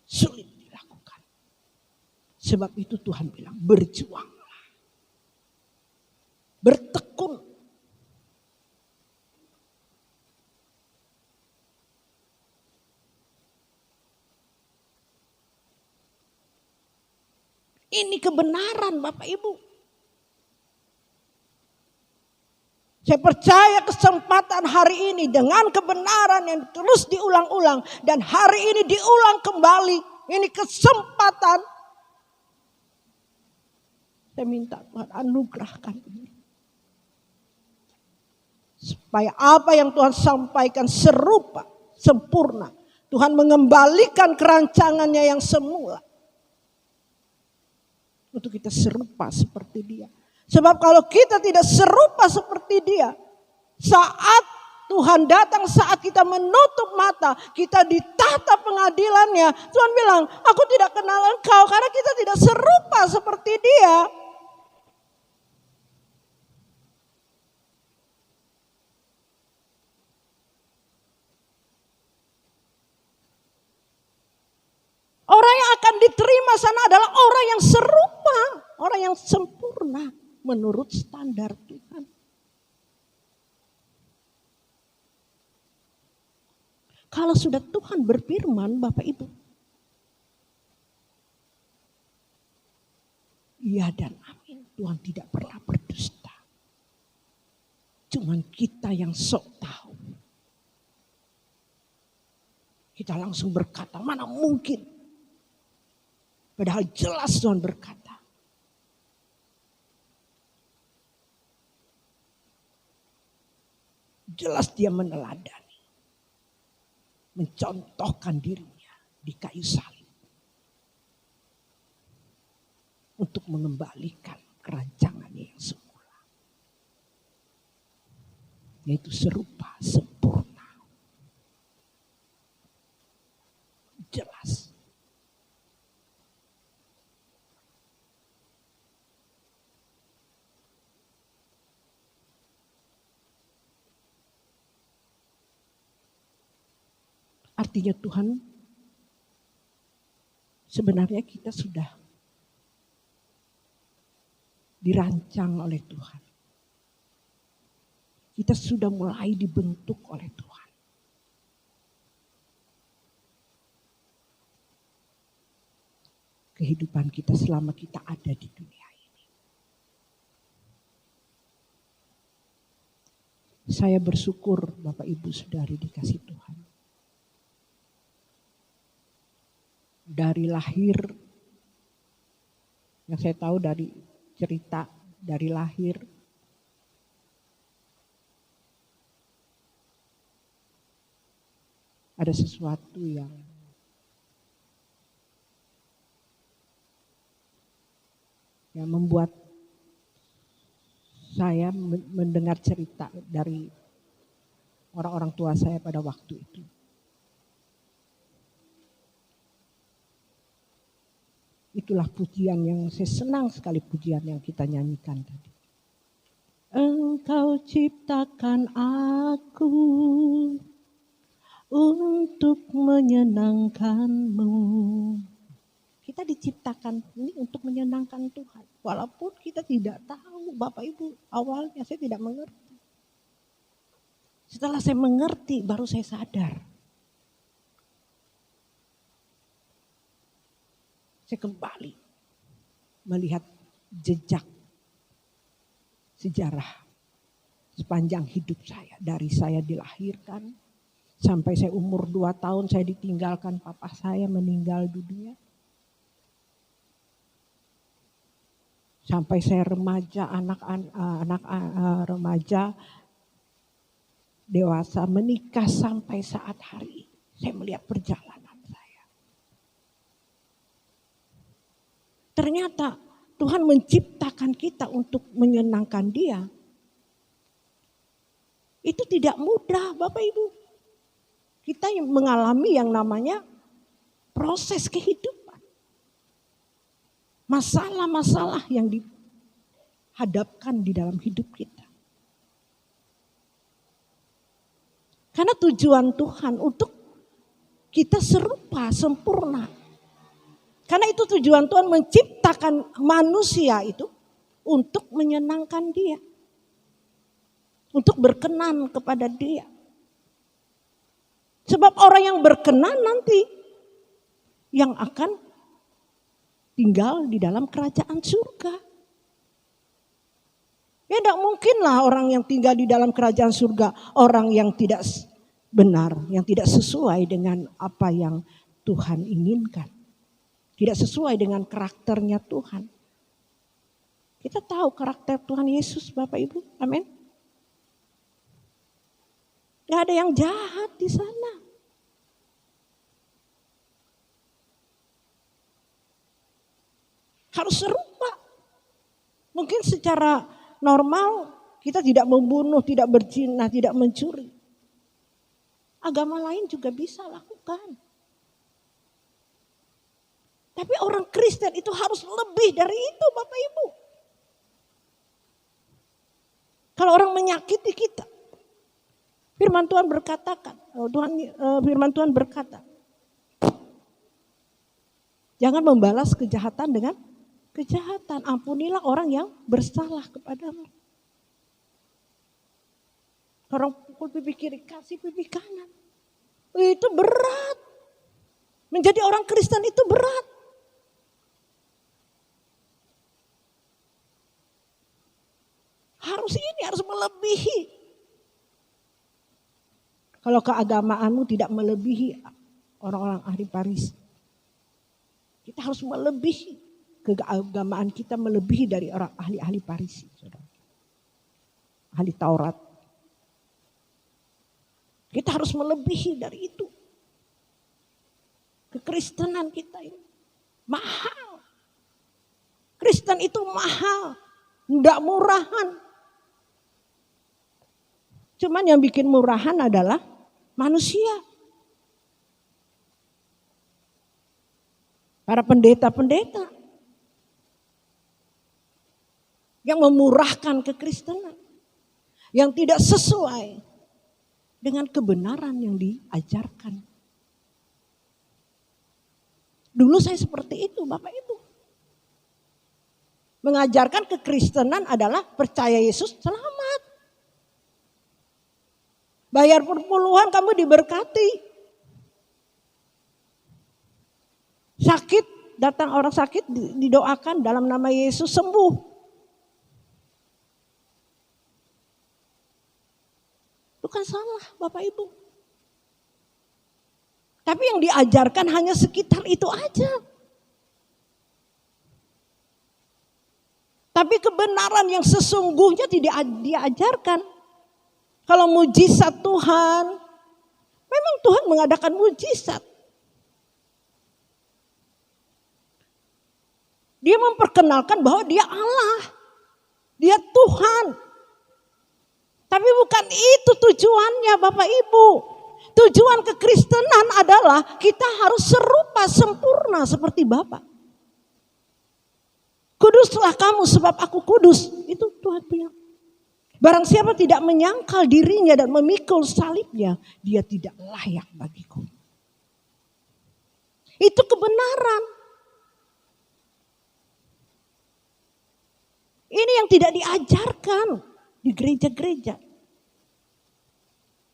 sulit dilakukan. Sebab itu Tuhan bilang berjuanglah. Bertekun. Ini kebenaran Bapak Ibu. Saya percaya kesempatan hari ini dengan kebenaran yang terus diulang-ulang. Dan hari ini diulang kembali. Ini kesempatan. Saya minta Tuhan anugerahkan ini. Supaya apa yang Tuhan sampaikan serupa, sempurna. Tuhan mengembalikan kerancangannya yang semula. Untuk kita serupa seperti dia. Sebab kalau kita tidak serupa seperti dia, saat Tuhan datang, saat kita menutup mata, kita ditata pengadilannya, Tuhan bilang, aku tidak kenal engkau karena kita tidak serupa seperti dia. Orang yang akan diterima sana adalah orang yang serupa, orang yang sempurna menurut standar Tuhan. Kalau sudah Tuhan berfirman, Bapak Ibu, iya dan amin. Tuhan tidak pernah berdusta. Cuman kita yang sok tahu. Kita langsung berkata, mana mungkin. Padahal jelas Tuhan berkata. Jelas dia meneladani. Mencontohkan dirinya di kayu salib. Untuk mengembalikan kerancangannya yang semula. Yaitu serupa, sempurna. Jelas. Artinya Tuhan, sebenarnya kita sudah dirancang oleh Tuhan. Kita sudah mulai dibentuk oleh Tuhan. Kehidupan kita selama kita ada di dunia ini. Saya bersyukur Bapak Ibu Saudari dikasih Tuhan. Dari lahir, yang saya tahu dari cerita dari lahir, ada sesuatu yang membuat saya mendengar cerita dari orang-orang tua saya pada waktu itu. Itulah pujian yang saya senang sekali, pujian yang kita nyanyikan tadi. Engkau ciptakan aku untuk menyenangkan-Mu. Kita diciptakan ini untuk menyenangkan Tuhan. Walaupun kita tidak tahu, Bapak Ibu, awalnya saya tidak mengerti. Setelah saya mengerti, baru saya sadar. Saya kembali melihat jejak sejarah sepanjang hidup saya. Dari saya dilahirkan sampai saya umur 2 tahun saya ditinggalkan, papa saya meninggal dunia. Sampai saya remaja, anak remaja, dewasa, menikah sampai saat hari ini. Saya melihat perjalanan. Ternyata Tuhan menciptakan kita untuk menyenangkan Dia. Itu tidak mudah Bapak Ibu. Kita yang mengalami yang namanya proses kehidupan. Masalah-masalah yang dihadapkan di dalam hidup kita. Karena tujuan Tuhan untuk kita serupa, sempurna. Karena itu tujuan Tuhan menciptakan manusia itu untuk menyenangkan Dia. Untuk berkenan kepada Dia. Sebab orang yang berkenan nanti yang akan tinggal di dalam kerajaan surga. Ya tidak mungkinlah orang yang tinggal di dalam kerajaan surga orang yang tidak benar, yang tidak sesuai dengan apa yang Tuhan inginkan. Tidak sesuai dengan karakternya Tuhan. Kita tahu karakter Tuhan Yesus Bapak Ibu. Amin. Gak ada yang jahat di sana. Harus serupa. Mungkin secara normal kita tidak membunuh, tidak berzina, tidak mencuri. Agama lain juga bisa lakukan. Tapi orang Kristen itu harus lebih dari itu, Bapak Ibu. Kalau orang menyakiti kita, firman Tuhan berkata, jangan membalas kejahatan dengan kejahatan. Ampunilah orang yang bersalah kepadamu. Orang pukul pipi kiri, kasih pipi kanan. Itu berat. Menjadi orang Kristen itu berat. Harus melebihi. Kalau keagamaanmu tidak melebihi orang-orang ahli Farisi. Kita harus melebihi. Keagamaan kita melebihi dari orang ahli-ahli Farisi. Saudara. Ahli Taurat. Kita harus melebihi dari itu. Kekristenan kita ini mahal. Kristen itu mahal. Enggak murahan. Cuman yang bikin murahan adalah manusia. Para pendeta-pendeta. Yang memurahkan kekristenan. Yang tidak sesuai dengan kebenaran yang diajarkan. Dulu saya seperti itu, Bapak Ibu. Mengajarkan kekristenan adalah percaya Yesus selamat. Bayar perpuluhan kamu diberkati. Sakit, datang orang sakit didoakan dalam nama Yesus sembuh. Itu kan salah Bapak Ibu. Tapi yang diajarkan hanya sekitar itu aja. Tapi kebenaran yang sesungguhnya tidak diajarkan. Kalau mujizat Tuhan, memang Tuhan mengadakan mujizat. Dia memperkenalkan bahwa dia Allah. Dia Tuhan. Tapi bukan itu tujuannya Bapak Ibu. Tujuan kekristenan adalah kita harus serupa sempurna seperti Bapa. Kuduslah kamu sebab aku kudus. Itu Tuhan bilang. Barang siapa tidak menyangkal dirinya dan memikul salibnya, dia tidak layak bagiku. Itu kebenaran. Ini yang tidak diajarkan di gereja-gereja.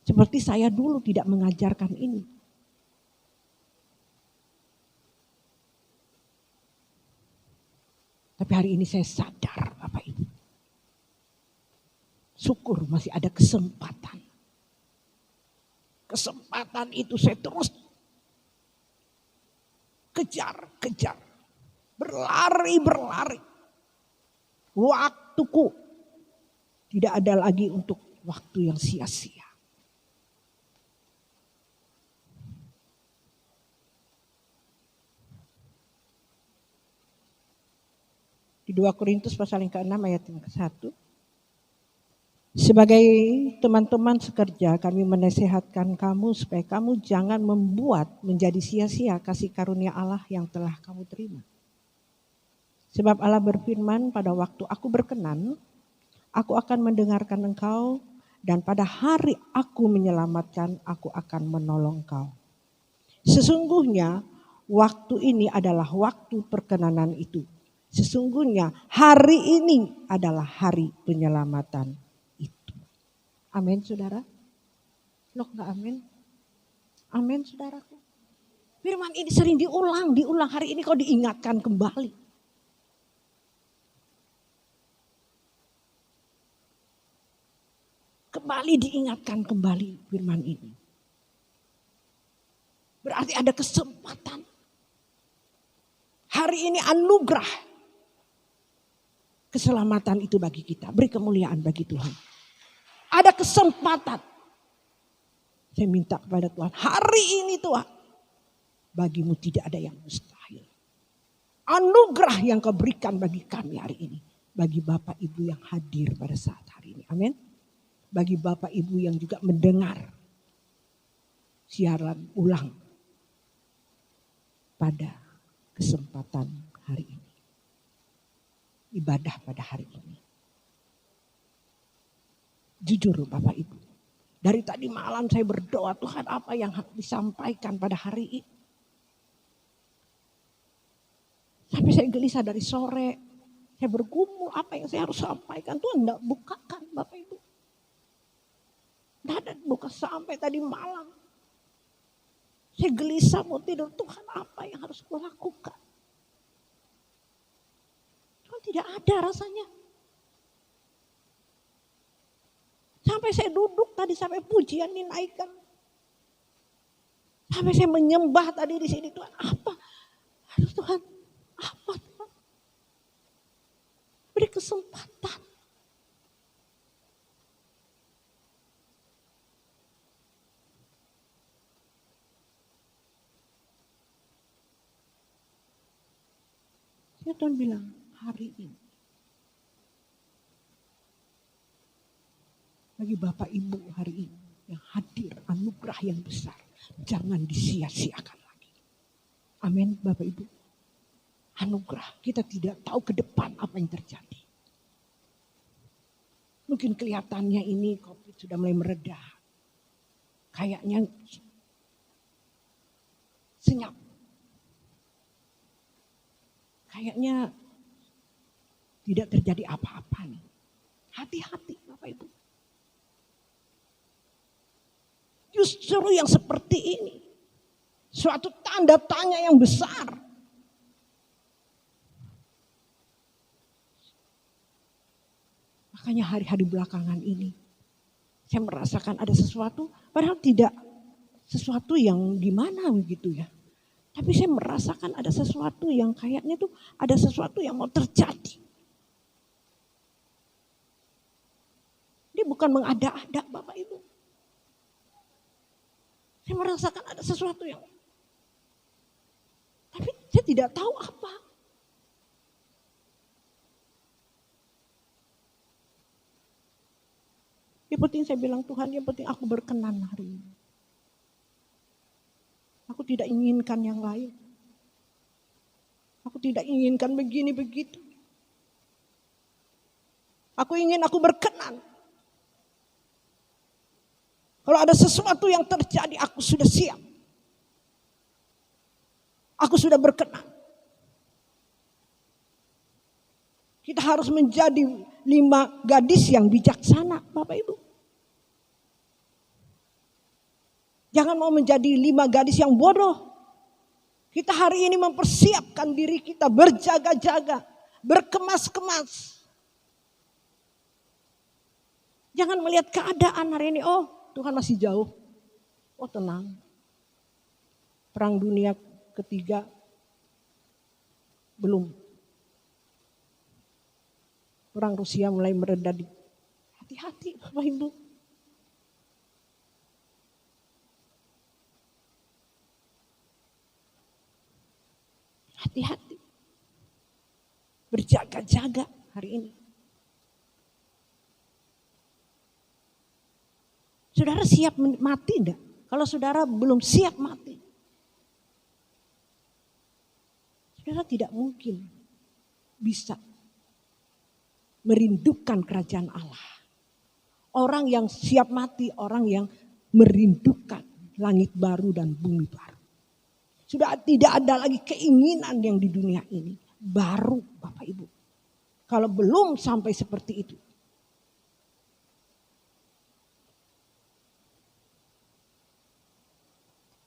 Seperti saya dulu tidak mengajarkan ini. Tapi hari ini saya sadar Bapak Ibu. Syukur masih ada kesempatan. Kesempatan itu saya terus kejar. Berlari. Waktuku tidak ada lagi untuk waktu yang sia-sia. Di 2 Korintus pasal yang ke-6 ayat yang ke-1. Sebagai teman-teman sekerja, kami menasihatkan kamu supaya kamu jangan membuat menjadi sia-sia kasih karunia Allah yang telah kamu terima. Sebab Allah berfirman, pada waktu aku berkenan, aku akan mendengarkan engkau, dan pada hari aku menyelamatkan, aku akan menolong engkau. Sesungguhnya waktu ini adalah waktu perkenanan itu. Sesungguhnya hari ini adalah hari penyelamatan. Amin saudara. Loh enggak amin? Amin saudaraku. Firman ini sering diulang. Hari ini kau diingatkan kembali. Kembali diingatkan kembali firman ini. Berarti ada kesempatan. Hari ini anugerah. Keselamatan itu bagi kita. Beri kemuliaan bagi Tuhan. Ada kesempatan. Saya minta kepada Tuhan, hari ini Tuhan, bagimu tidak ada yang mustahil. anugerah yang Kau berikan bagi kami hari ini. Bagi Bapak Ibu yang hadir pada saat hari ini. Amin. Bagi Bapak Ibu yang juga mendengar siaran ulang pada kesempatan hari ini. Ibadah pada hari ini. Jujur Bapak Ibu. Dari tadi malam saya berdoa, Tuhan apa yang disampaikan pada hari ini. Sampai saya gelisah dari sore. Saya bergumul apa yang saya harus sampaikan. Tuhan tidak bukakan Bapak Ibu. Tidak ada buka sampai tadi malam. Saya gelisah mau tidur. Tuhan apa yang harus aku lakukan. Tuhan tidak ada rasanya. Sampai saya duduk tadi sampai pujian dinaikkan. Sampai saya menyembah tadi di sini. Tuhan apa? Aduh Tuhan apa Tuhan? Beri kesempatan. Ya Tuhan bilang hari ini. Bagi Bapak Ibu hari ini yang hadir anugerah yang besar. Jangan disia-siakan lagi. Amin Bapak Ibu. Anugerah kita tidak tahu ke depan apa yang terjadi. Mungkin kelihatannya ini COVID sudah mulai mereda. Kayaknya senyap. Kayaknya tidak terjadi apa-apa nih. Hati-hati Bapak Ibu. Justru yang seperti ini. Suatu tanda tanya yang besar. Makanya hari-hari belakangan ini. Saya merasakan ada sesuatu. Padahal tidak sesuatu yang gimana begitu ya. Tapi saya merasakan ada sesuatu yang kayaknya tuh ada sesuatu yang mau terjadi. Dia bukan mengada-ada Bapak Ibu. Saya merasakan ada sesuatu yang, tapi saya tidak tahu apa. Yang penting saya bilang Tuhan, yang penting aku berkenan hari ini. Aku tidak inginkan yang lain. Aku tidak inginkan begini begitu. Aku ingin aku berkenan. Kalau ada sesuatu yang terjadi, aku sudah siap. Aku sudah berkenan. Kita harus menjadi 5 gadis yang bijaksana, Bapak Ibu. Jangan mau menjadi 5 gadis yang bodoh. Kita hari ini mempersiapkan diri kita berjaga-jaga, berkemas-kemas. Jangan melihat keadaan hari ini, oh Tuhan masih jauh. Oh tenang. Perang dunia ketiga belum. Perang Rusia mulai mereda. Hati-hati Bapak Ibu. Hati-hati. Berjaga-jaga hari ini. Saudara siap mati enggak? Kalau saudara belum siap mati. Saudara tidak mungkin bisa merindukan kerajaan Allah. Orang yang siap mati, orang yang merindukan langit baru dan bumi baru. Sudah tidak ada lagi keinginan yang di dunia ini. Baru Bapak Ibu. Kalau belum sampai seperti itu.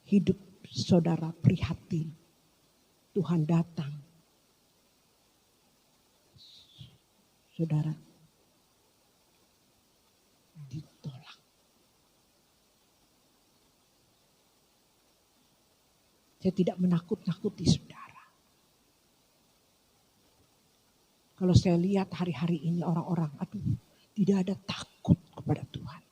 Hidup saudara prihatin. Tuhan datang. Saudara ditolak. Saya tidak menakut-nakuti saudara. Kalau saya lihat hari-hari ini orang-orang, aduh, tidak ada takut kepada Tuhan.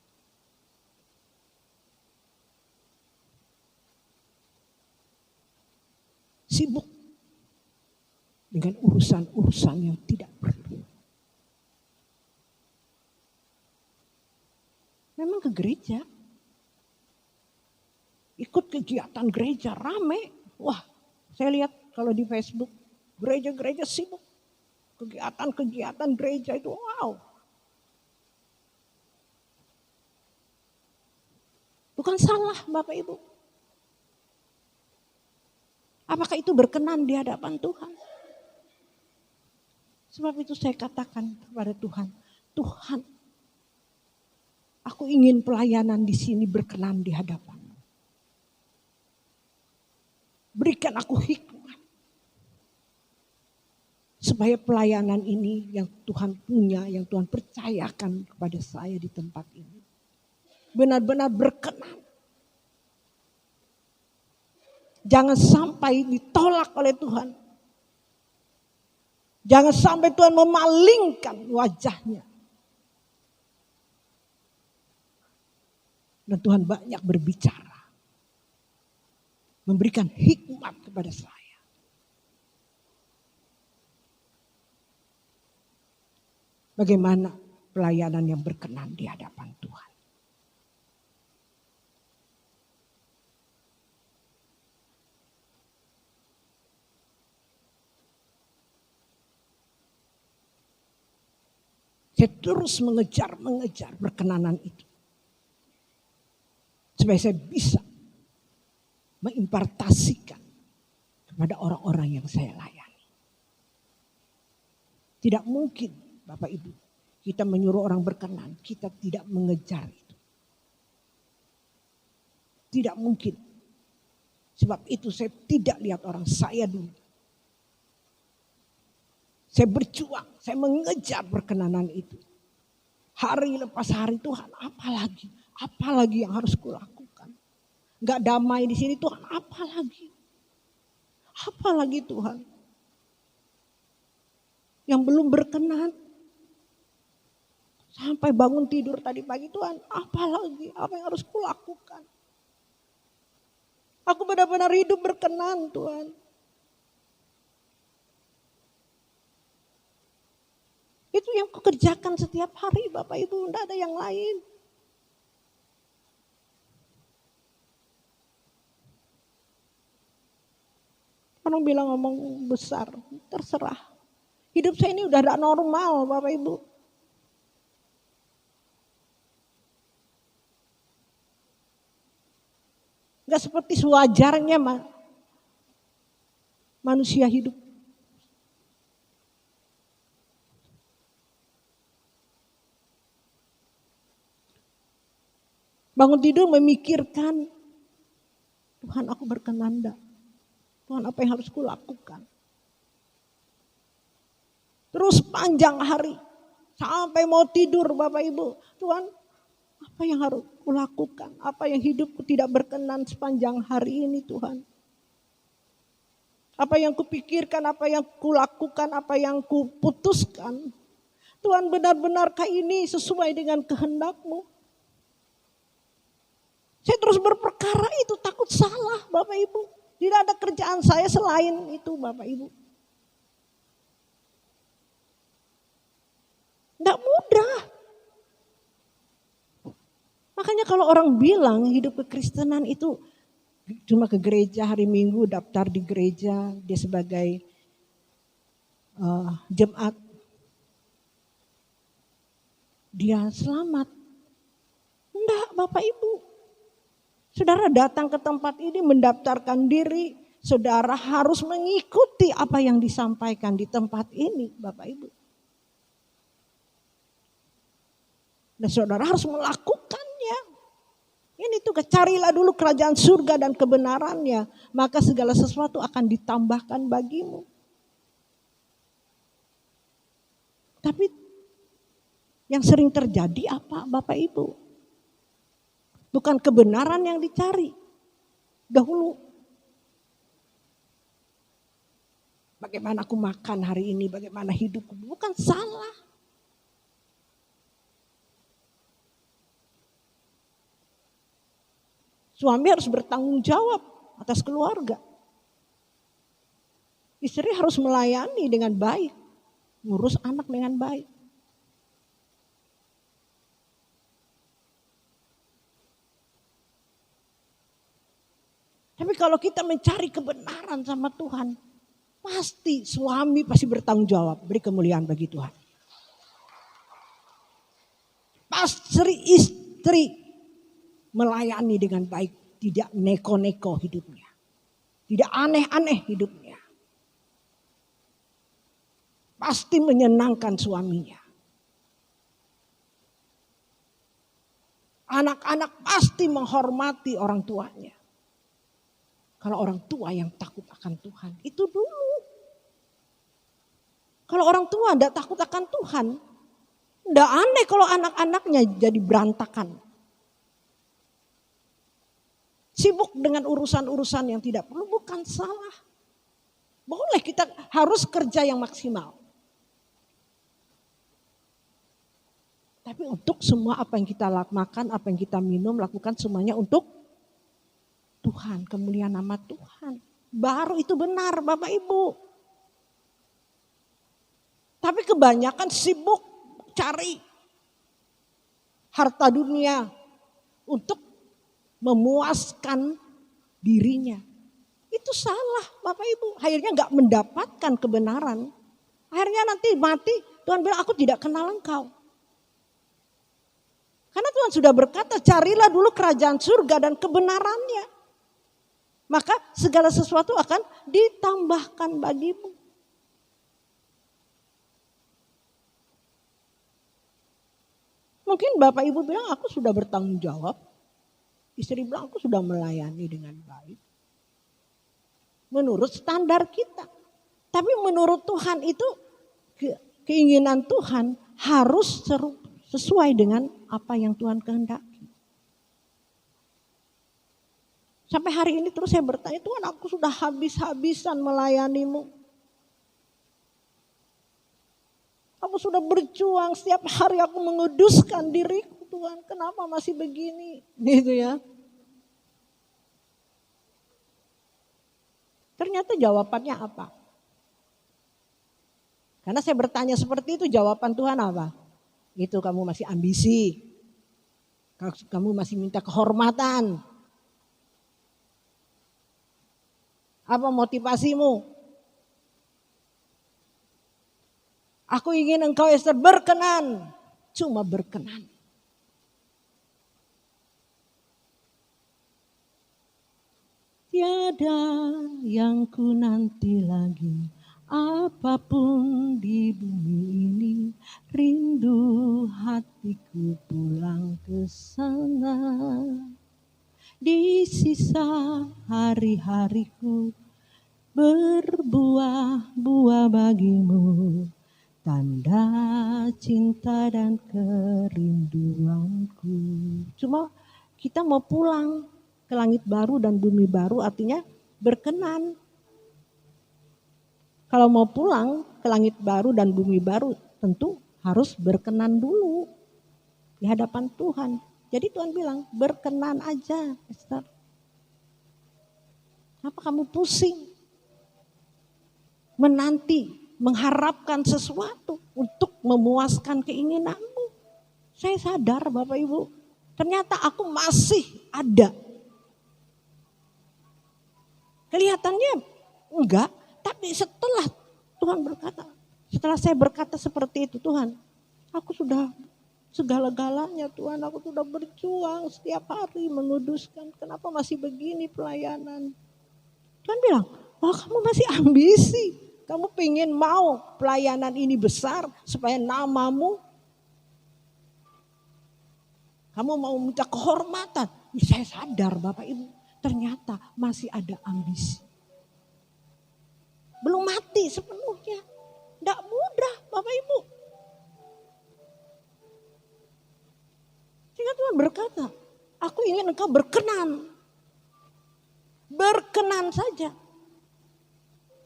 Sibuk. dengan urusan-urusan yang tidak perlu. Memang ke gereja, ikut kegiatan gereja rame. Wah, saya lihat kalau di Facebook gereja-gereja sibuk. Kegiatan-kegiatan gereja itu wow. Bukan salah Bapak Ibu. Apakah itu berkenan di hadapan Tuhan? Sebab itu saya katakan kepada Tuhan, Tuhan, aku ingin pelayanan di sini berkenan di hadapan. Berikan aku hikmat. Supaya pelayanan ini yang Tuhan punya, yang Tuhan percayakan kepada saya di tempat ini. Benar-benar berkenan. Jangan sampai ditolak oleh Tuhan. Jangan sampai Tuhan memalingkan wajahnya. Dan Tuhan banyak berbicara. Memberikan hikmat kepada saya. Bagaimana pelayanan yang berkenan di hadapan Tuhan. Saya terus mengejar perkenanan itu. Supaya saya bisa mengimpartasikan kepada orang-orang yang saya layani. Tidak mungkin Bapak Ibu, kita menyuruh orang berkenan, kita tidak mengejar itu. Tidak mungkin. Sebab itu saya tidak lihat orang saya dulu. Saya berjuang, saya mengejar perkenanan itu. Hari lepas hari Tuhan, apalagi yang harus kulakukan. Gak damai di sini Tuhan, apalagi Tuhan. Yang belum berkenan. Sampai bangun tidur tadi pagi Tuhan, apa yang harus kulakukan. Aku benar-benar hidup berkenan Tuhan. Itu yang kukerjakan setiap hari Bapak Ibu, tidak ada yang lain. Orang bilang ngomong besar, terserah. Hidup saya ini udah tidak normal Bapak Ibu. Gak seperti sewajarnya manusia hidup. Bangun tidur memikirkan, Tuhan aku berkenan enggak? Tuhan apa yang harus kulakukan? Terus panjang hari, sampai mau tidur Bapak Ibu. Tuhan apa yang harus kulakukan? Apa yang hidupku tidak berkenan sepanjang hari ini Tuhan? Apa yang kupikirkan, apa yang kulakukan, apa yang kuputuskan. Tuhan benar-benarkah ini sesuai dengan kehendak-Mu? Saya terus berperkara itu, takut salah Bapak Ibu. Tidak ada kerjaan saya selain itu Bapak Ibu. Tidak mudah. Makanya kalau orang bilang hidup kekristenan itu cuma ke gereja hari Minggu, daftar di gereja, dia sebagai jemaat, dia selamat. Enggak Bapak Ibu. Saudara datang ke tempat ini mendaftarkan diri, saudara harus mengikuti apa yang disampaikan di tempat ini Bapak Ibu. Dan saudara harus melakukannya. Ini tuh carilah dulu kerajaan surga dan kebenarannya, maka segala sesuatu akan ditambahkan bagimu. Tapi yang sering terjadi apa Bapak Ibu? Bukan kebenaran yang dicari. Dahulu. Bagaimana aku makan hari ini, bagaimana hidupku. Bukan salah. Suami harus bertanggung jawab atas keluarga. Istri harus melayani dengan baik, ngurus anak dengan baik. Tapi kalau kita mencari kebenaran sama Tuhan, pasti suami pasti bertanggung jawab, beri kemuliaan bagi Tuhan. Pasti istri melayani dengan baik, tidak neko-neko hidupnya. Tidak aneh-aneh hidupnya. Pasti menyenangkan suaminya. Anak-anak pasti menghormati orang tuanya. Kalau orang tua yang takut akan Tuhan, itu dulu. Kalau orang tua tidak takut akan Tuhan, tidak aneh kalau anak-anaknya jadi berantakan. Sibuk dengan urusan-urusan yang tidak perlu, bukan salah. Boleh, kita harus kerja yang maksimal. Tapi untuk semua apa yang kita makan, apa yang kita minum, lakukan semuanya untuk Tuhan, kemuliaan nama Tuhan. Baru itu benar Bapak Ibu. Tapi kebanyakan sibuk cari harta dunia untuk memuaskan dirinya. Itu salah Bapak Ibu. Akhirnya gak mendapatkan kebenaran. Akhirnya nanti mati, Tuhan bilang aku tidak kenal engkau. Karena Tuhan sudah berkata, carilah dulu kerajaan surga dan kebenarannya. Maka segala sesuatu akan ditambahkan bagimu. Mungkin Bapak Ibu bilang aku sudah bertanggung jawab. Istri bilang aku sudah melayani dengan baik. Menurut standar kita. Tapi menurut Tuhan itu keinginan Tuhan harus sesuai dengan apa yang Tuhan kehendaki. Sampai hari ini terus saya bertanya, Tuhan aku sudah habis-habisan melayanimu. Aku sudah berjuang setiap hari aku menguduskan diriku Tuhan. Kenapa masih begini? Gitu ya. Ternyata jawabannya apa? Karena saya bertanya seperti itu, jawaban Tuhan apa? Itu kamu masih ambisi. Kamu masih minta kehormatan. Apa motivasimu? Aku ingin engkau Esther berkenan. Cuma berkenan. Tiada yang ku nanti lagi. Apapun di bumi ini. Rindu hatiku pulang ke sana. Di sisa hari-hariku berbuah-buah bagimu, tanda cinta dan kerinduanku. Cuma kita mau pulang ke langit baru dan bumi baru, artinya berkenan. Kalau mau pulang ke langit baru dan bumi baru, tentu harus berkenan dulu di hadapan Tuhan. Jadi Tuhan bilang, berkenan aja Esther. Kenapa kamu pusing? Menanti, mengharapkan sesuatu untuk memuaskan keinginanmu. Saya sadar Bapak Ibu, ternyata aku masih ada. Kelihatannya enggak, tapi setelah Tuhan berkata, setelah saya berkata seperti itu, Tuhan, aku sudah segala-galanya Tuhan, aku sudah berjuang setiap hari menguduskan. Kenapa masih begini pelayanan? Tuhan bilang, oh kamu masih ambisi. Kamu pengen mau pelayanan ini besar supaya namamu. Kamu mau minta kehormatan. Saya sadar Bapak Ibu, ternyata masih ada ambisi. Belum mati sepenuhnya. Tidak mudah Bapak Ibu. Sehingga Tuhan berkata, aku ingin engkau berkenan. Berkenan saja.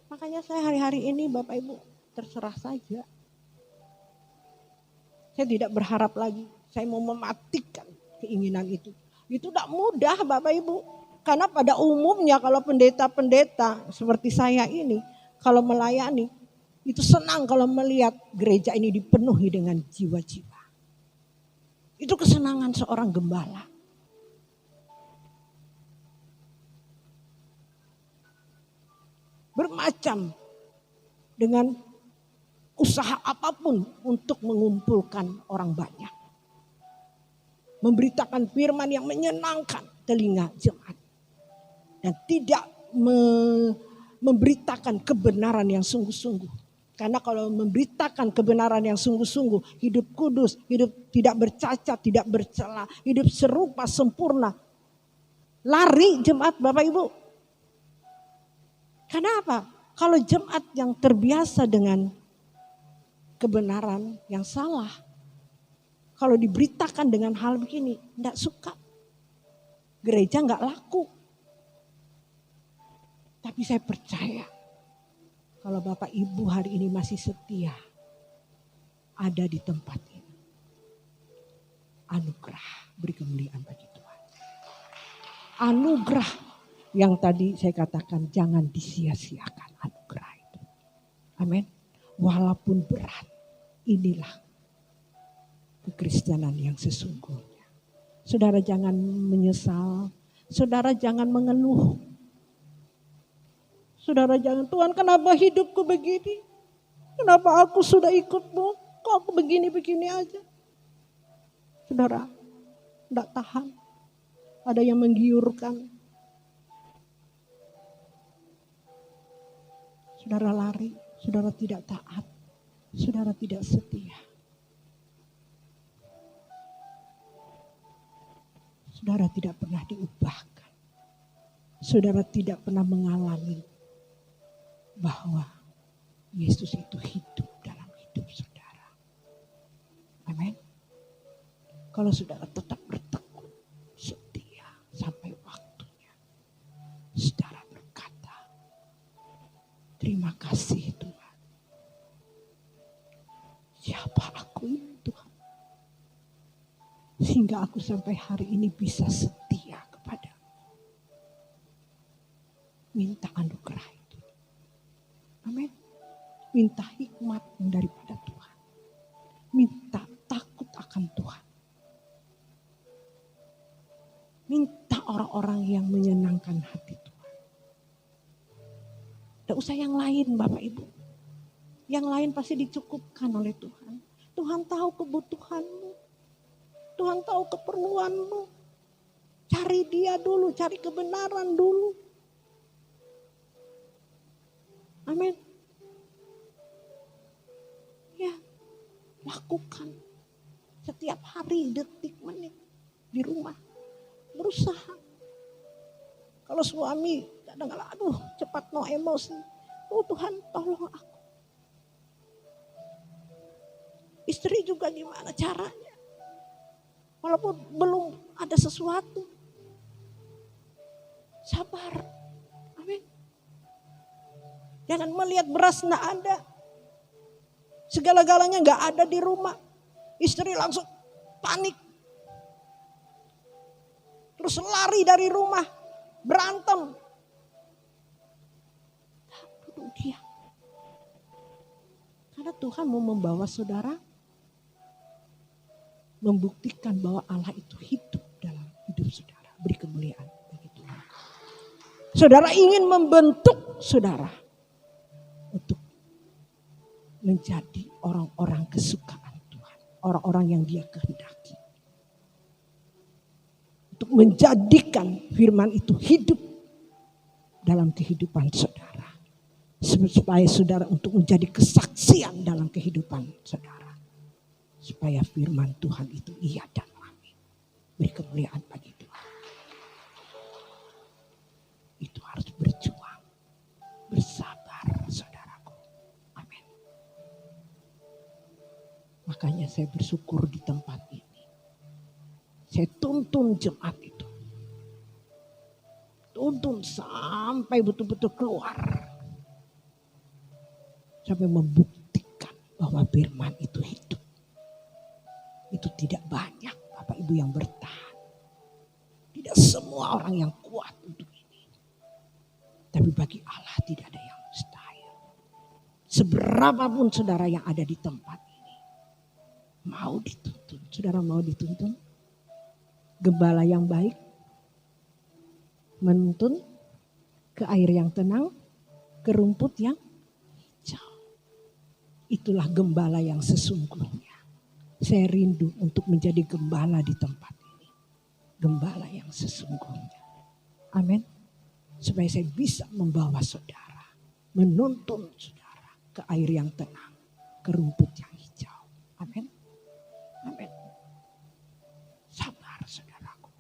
Makanya saya hari-hari ini Bapak Ibu terserah saja. Saya tidak berharap lagi. Saya mau mematikan keinginan itu. Itu tidak mudah Bapak Ibu. Karena pada umumnya kalau pendeta-pendeta seperti saya ini. kalau melayani, itu senang kalau melihat gereja ini dipenuhi dengan jiwa-jiwa. Itu kesenangan seorang gembala. Bermacam dengan usaha apapun untuk mengumpulkan orang banyak. Memberitakan firman yang menyenangkan telinga jemaat. Dan tidak memberitakan kebenaran yang sungguh-sungguh. Karena kalau memberitakan kebenaran yang sungguh-sungguh, hidup kudus, hidup tidak bercacat, tidak bercela, hidup serupa, sempurna. Lari jemaat Bapak Ibu. Kenapa? Kalau jemaat yang terbiasa dengan kebenaran yang salah, kalau diberitakan dengan hal begini, tidak suka. Gereja nggak laku. Tapi saya percaya kalau Bapak Ibu hari ini masih setia ada di tempat ini. Anugerah, beri kemuliaan bagi Tuhan. Anugerah yang tadi saya katakan jangan disia-siakan anugerah itu. Amin. Walaupun berat, inilah kekristenan yang sesungguhnya. Saudara jangan menyesal, saudara jangan mengeluh. Saudara jangan, Tuhan kenapa hidupku begini? Kenapa aku sudah ikutmu? Kok aku begini-begini aja? Saudara, tidak tahan. Ada yang menggiurkan. Saudara lari, saudara tidak taat, saudara tidak setia. Saudara tidak pernah diubahkan. Saudara tidak pernah mengalami bahwa Yesus itu hidup dalam hidup saudara. Amin. Kalau saudara tetap bertekun, setia sampai waktunya. Saudara berkata, terima kasih Tuhan. Siapa aku ini Tuhan? Sehingga aku sampai hari ini bisa setia kepada. Minta anugerah itu. Amin. Minta hikmat daripada Tuhan. Minta takut akan Tuhan. Minta orang-orang yang menyenangkan hati Tuhan. Tidak usah yang lain Bapak Ibu. Yang lain pasti dicukupkan oleh Tuhan. Tuhan tahu kebutuhanmu. Tuhan tahu keperluanmu. Cari Dia dulu, cari kebenaran dulu. Amin. Ya, lakukan setiap hari, detik, menit di rumah. Berusaha. Kalau suami kadang-kadang aduh cepat no emosi. Oh Tuhan tolong aku. Istri juga gimana caranya. Walaupun belum ada sesuatu. Sabar. Amin. Jangan melihat beras enggak ada. Segala-galanya enggak ada di rumah. Istri langsung panik. Terus lari dari rumah. Berantem. Duduk diam. Karena Tuhan mau membawa saudara. Membuktikan bahwa Allah itu hidup dalam hidup saudara. Beri kemuliaan bagi Tuhan. Saudara ingin membentuk saudara. Untuk menjadi orang-orang kesukaan Tuhan. Orang-orang yang Dia kehendaki. Untuk menjadikan firman itu hidup dalam kehidupan saudara. Supaya saudara untuk menjadi kesaksian dalam kehidupan saudara. Supaya firman Tuhan itu iya dan amin. Beri kemuliaan bagi Tuhan. Itu harus berjuang. Bersabar saudaraku. Amin. Makanya saya bersyukur di tempat ini. Saya tuntun jemaat itu. Tuntun sampai betul-betul keluar. Sampai membuktikan bahwa firman itu hidup. Itu tidak banyak Bapak Ibu yang bertahan. Tidak semua orang yang kuat untuk ini. Tapi bagi Allah tidak ada yang mustahil. Berapapun saudara yang ada di tempat ini. Mau dituntun. Saudara mau dituntun? Gembala yang baik. Menuntun ke air yang tenang. Ke rumput yang jauh. Itulah gembala yang sesungguhnya. Saya rindu untuk menjadi gembala di tempat ini. Gembala yang sesungguhnya. Amin. Supaya saya bisa membawa saudara. Menuntun saudara ke air yang tenang. Ke rumput yang hijau. Amin. Amin. Sabar saudaraku.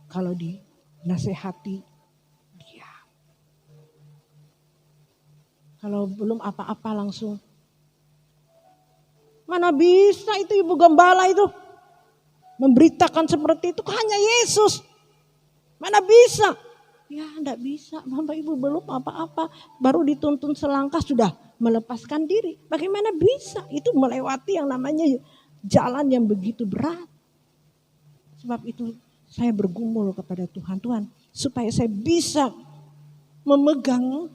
Kalau dinasehati, diam. Kalau belum apa-apa langsung. Mana bisa itu ibu gembala itu. Memberitakan seperti itu hanya Yesus. Mana bisa. Ya enggak bisa. Bapak Ibu belum apa-apa. Baru dituntun selangkah sudah melepaskan diri. Bagaimana bisa. Itu melewati yang namanya jalan yang begitu berat. Sebab itu saya bergumul kepada Tuhan. Tuhan supaya saya bisa memegang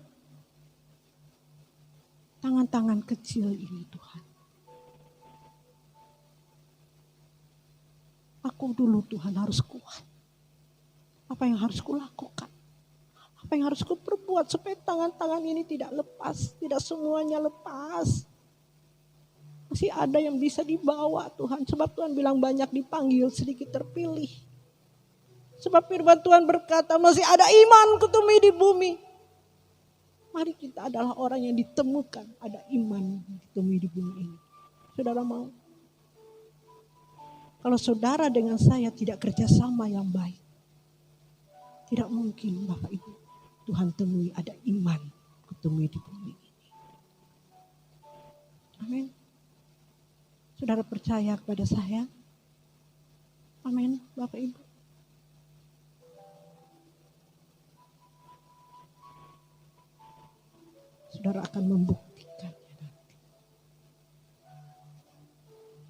tangan-tangan kecil ini Tuhan. Aku dulu Tuhan harus kuat. Apa yang harus kulakukan? Apa yang harus kuperbuat supaya tangan-tangan ini tidak lepas. Tidak semuanya lepas. Masih ada yang bisa dibawa Tuhan. Sebab Tuhan bilang banyak dipanggil, sedikit terpilih. Sebab firman Tuhan berkata masih ada iman kutumi di bumi. Mari kita adalah orang yang ditemukan. Ada iman ditemui di bumi ini. Saudara mau? Kalau saudara dengan saya tidak kerjasama yang baik. Tidak mungkin Bapak Ibu. Tuhan temui ada iman kutemui di bumi ini. Amin. Saudara percaya kepada saya? Amin Bapak Ibu. Saudara akan membuktikannya nanti.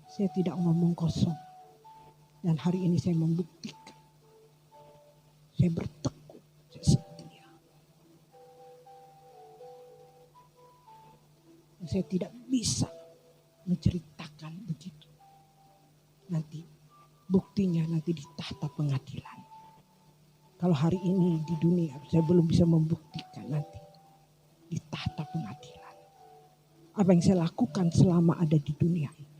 Saya tidak ngomong kosong. Dan hari ini saya membuktikan. Saya bertekun, saya setia. Dan saya tidak bisa menceritakan begitu. Nanti buktinya nanti di tahta pengadilan. Kalau hari ini di dunia saya belum bisa membuktikan nanti di tahta pengadilan. Apa yang saya lakukan selama ada di dunia ini.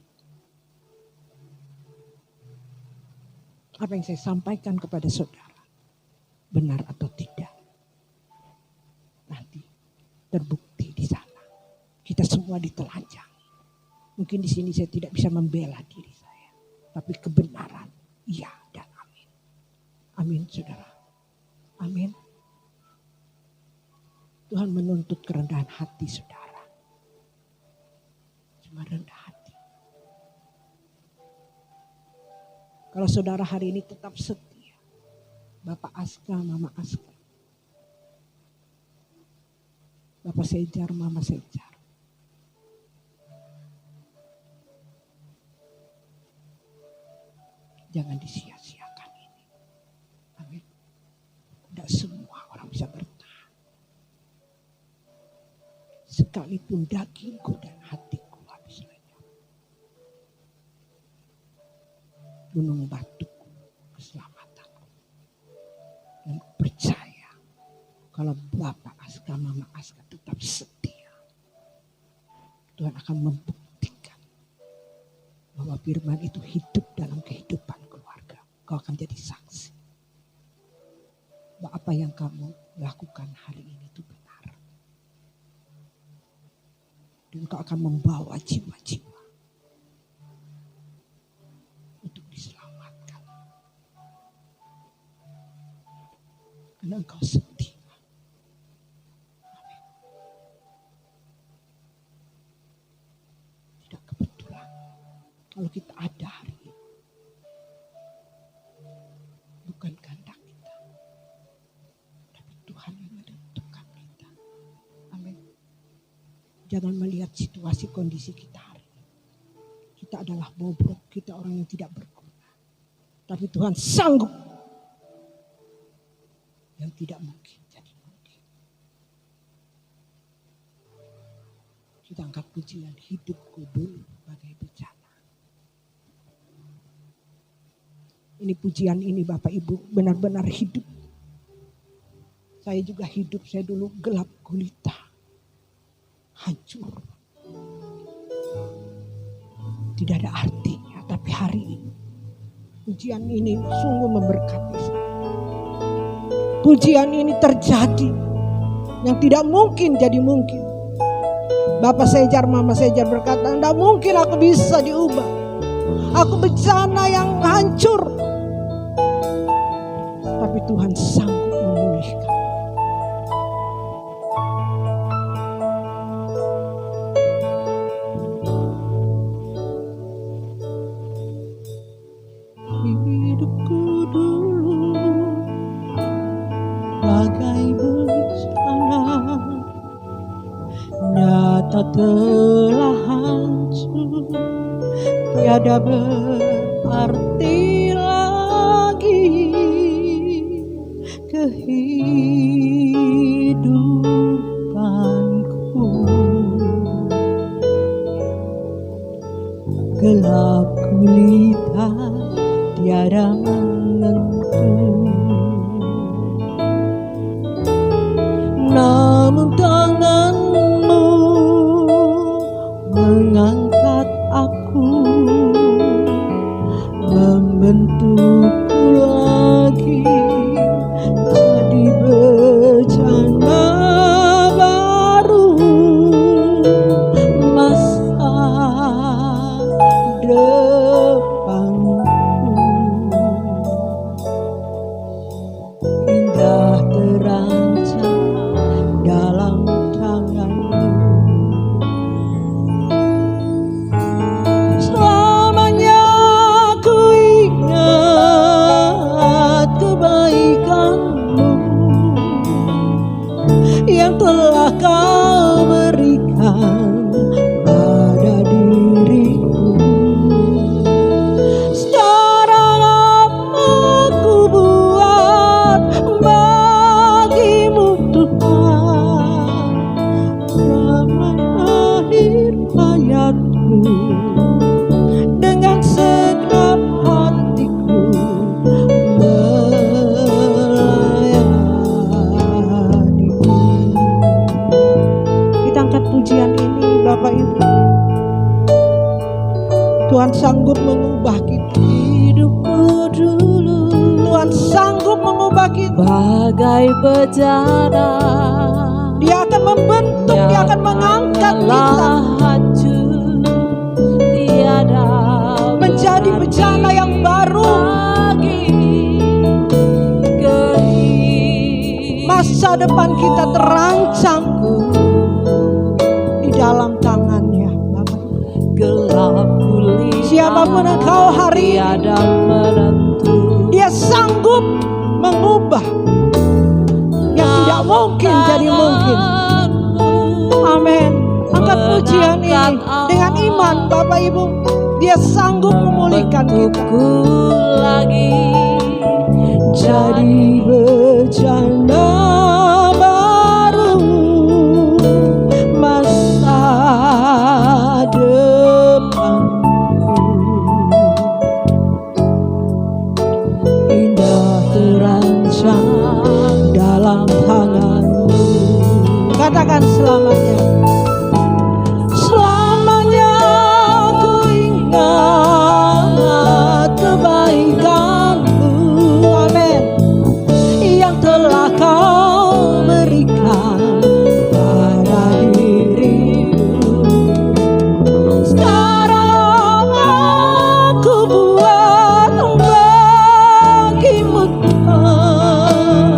Apa yang saya sampaikan kepada saudara. Benar atau tidak. Nanti terbukti di sana. Kita semua ditelanjang. Mungkin di sini saya tidak bisa membela diri saya. Tapi kebenaran iya dan amin. Amin saudara. Amin. Tuhan menuntut kerendahan hati saudara. Cuma rendah hati. Kalau saudara hari ini tetap setia. Bapak Aska, Mama Aska. Bapak Sejar, Mama Sejar. Jangan disia-siakan ini. Amin. Tidak semua orang bisa bertahan. Sekalipun dagingku dan hatiku habis lenyap. Gunung batuku, keselamatanku. Dan percaya kalau Bapak Aska, Mama Aska tetap setia. Tuhan akan membuktikan bahwa firman itu hidup dalam kehidupan keluarga. Kau akan jadi saksi. Bahwa apa yang kamu lakukan hari ini itu benar. Dan kau akan membawa jiwa-jiwa untuk diselamatkan. Karena engkau setia. Amin. Tidak kebetulan kalau kita ada hari ini. Bukan kehendak kita. Tapi Tuhan yang menentukan kita. Amin. Jangan melihat situasi kondisi kita hari ini. Kita adalah bobrok, kita orang yang tidak berguna. Tapi Tuhan sanggup. Yang tidak mungkin jadi mungkin. Kita angkat pujian, hidupku dulu bagai bencana. Ini pujian ini Bapak Ibu benar-benar hidup. Saya juga hidup, saya dulu gelap gulita, hancur. Tidak ada artinya, tapi hari ini pujian ini sungguh memberkati saya. Pujian ini terjadi yang tidak mungkin jadi mungkin. Bapak Sejar, Mama Sejar berkata, tidak mungkin aku bisa diubah. Aku bencana yang hancur. Tapi Tuhan sanggup memulihkan. Hidupku dulu bagai bencana, nyata telah hancur, tiada berarti lagi kehidupanku. Gelap gulita tiada menentu, namun tanganmu mengangkat aku, membentukku lagi jadi bencana baru. Masa depanku indah terancam dalam tanganmu. Selamanya ku ingat kebaikanmu yang telah kau berikan pada diriku. Sekarang apa ku buat bagimu Tuhan, ramai akhir hayatku, dengan segenap hatiku melayanimu. Kita angkat pujian ini Bapak Ibu. Tuhan sanggup mengubah kita. Hidupku dulu, Tuhan sanggup mengubah kita. Bagai bencana, Dia akan membentuk, Dia akan mengangkat kita hancur, tiada menjadi bencana yang baru. lagi Masa depan kita terancam di dalam tangannya Bapak. gelap gulita, Siapapun engkau hari ini, tiada menentu. Dia sanggup mengubah yang tidak mungkin jadi mungkin. Amin. Angkat pujian ini dengan iman Bapak Ibu. Dia sanggup memulihkan kita. Membentukku lagi Jadi bencana baru. Masa depanku indah terancam dalam tanganmu. Katakan selamanya. Selamanya ku ingat kebaikanmu, amin, yang telah kau berikan pada diriku. Sekarang aku buat bagimu Tuhan,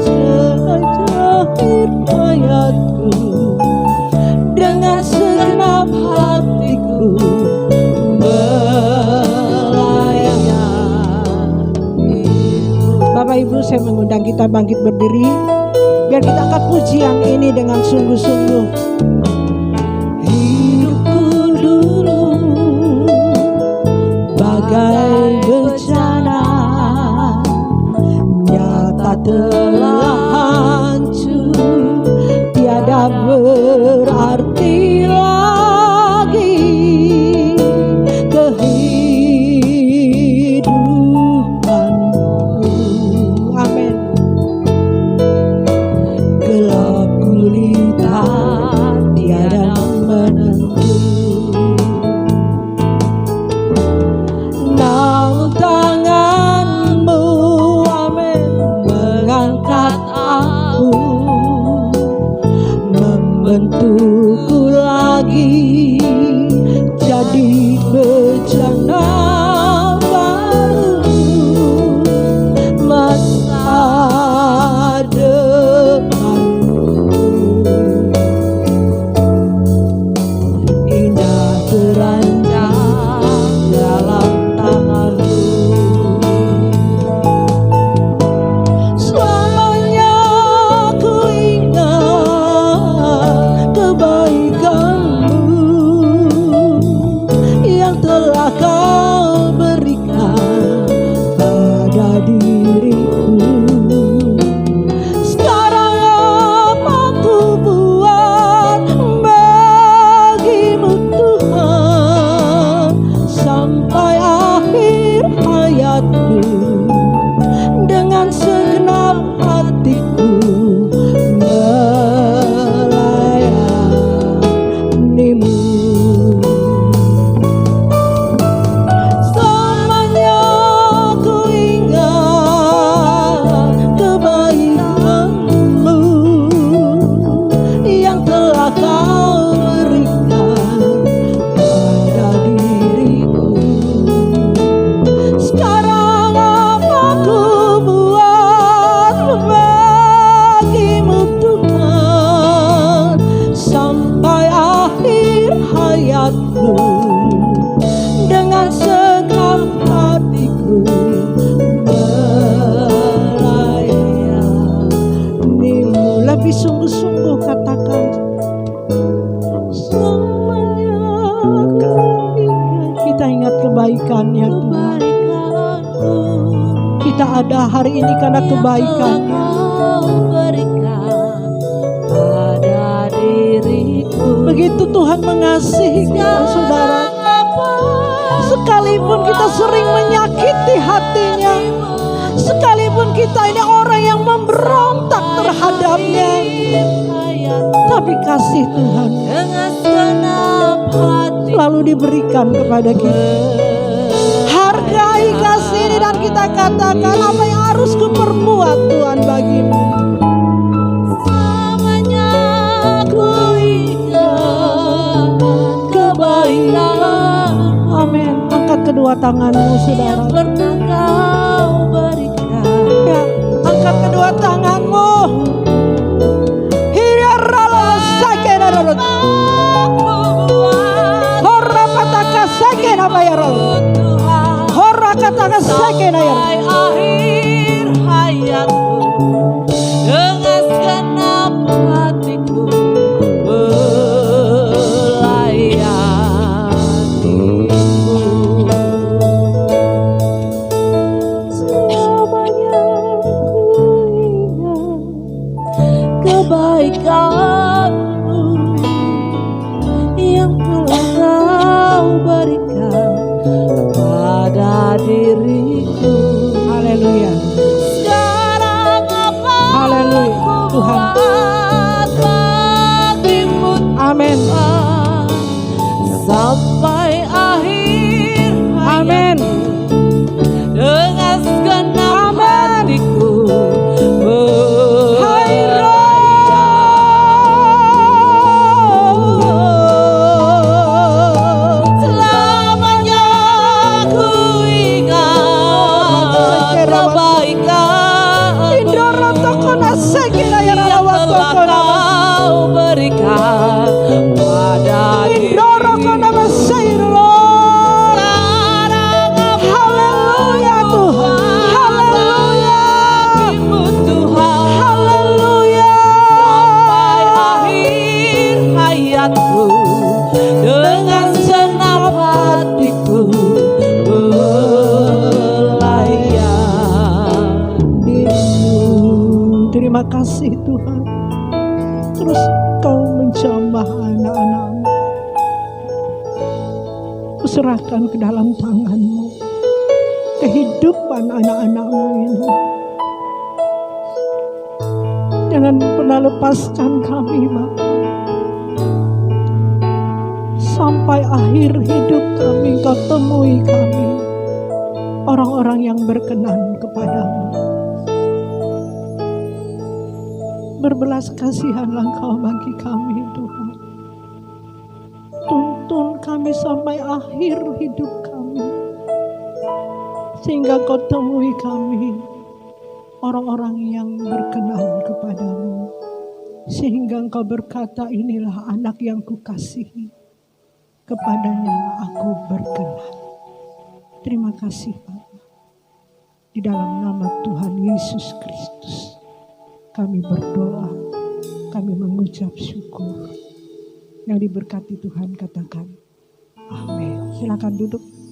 seakhir hayatku, dengan segenap hatiku melayani. Bapak Ibu, saya mengundang kita bangkit berdiri, biar kita angkat pujian ini dengan sungguh-sungguh. Hidupku dulu bagai bencana, nyata telah hancur, tiada berarti lagi Tapi sungguh-sungguh katakan, semuanya kita ingat kebaikannya Tuhan. Kita ada hari ini karena kebaikannya. Begitu Tuhan mengasihi kita saudara. Sekalipun kita sering menyakiti hatinya, sekalipun kita ini orang yang memberontak terhadapnya, tapi kasih Tuhan selalu diberikan kepada kita. Hargai kasih ini dan kita katakan, apa yang harus kuperbuat Tuhan bagimu. Amin. Angkat kedua tanganmu saudara. Ya, angkat kedua tanganmu. Hora pataka sakena bayarol. Hora kataka sakena ya. Akhir hayatku dengan segenap hatiku kebaikanmu yang telah kau berikan pada diriku. Haleluya. Sekarang apa Haleluya Tuhan. bagimu Amin. sampai akhir Amin. dengan segenap hatiku dengan senap hatiku melayanimu. Terima kasih Tuhan. Terus kau menjamah anak-anakmu. Kuserahkan ke dalam tanganmu kehidupan anak-anakmu ini. Jangan pernah lepaskan kami Bapa. Sampai akhir hidup kami kau temui kami, orang-orang yang berkenan kepadamu. Berbelas kasihanlah Engkau bagi kami Tuhan. Tuntun kami sampai akhir hidup kami, sehingga Kau temui kami orang-orang yang berkenan kepadamu. Sehingga Engkau berkata, inilah anak yang kukasihi, kepadanya aku berkenan. Terima kasih Bapa. Di dalam nama Tuhan Yesus Kristus kami berdoa, kami mengucap syukur. Yang diberkati Tuhan katakan amin. Silakan duduk.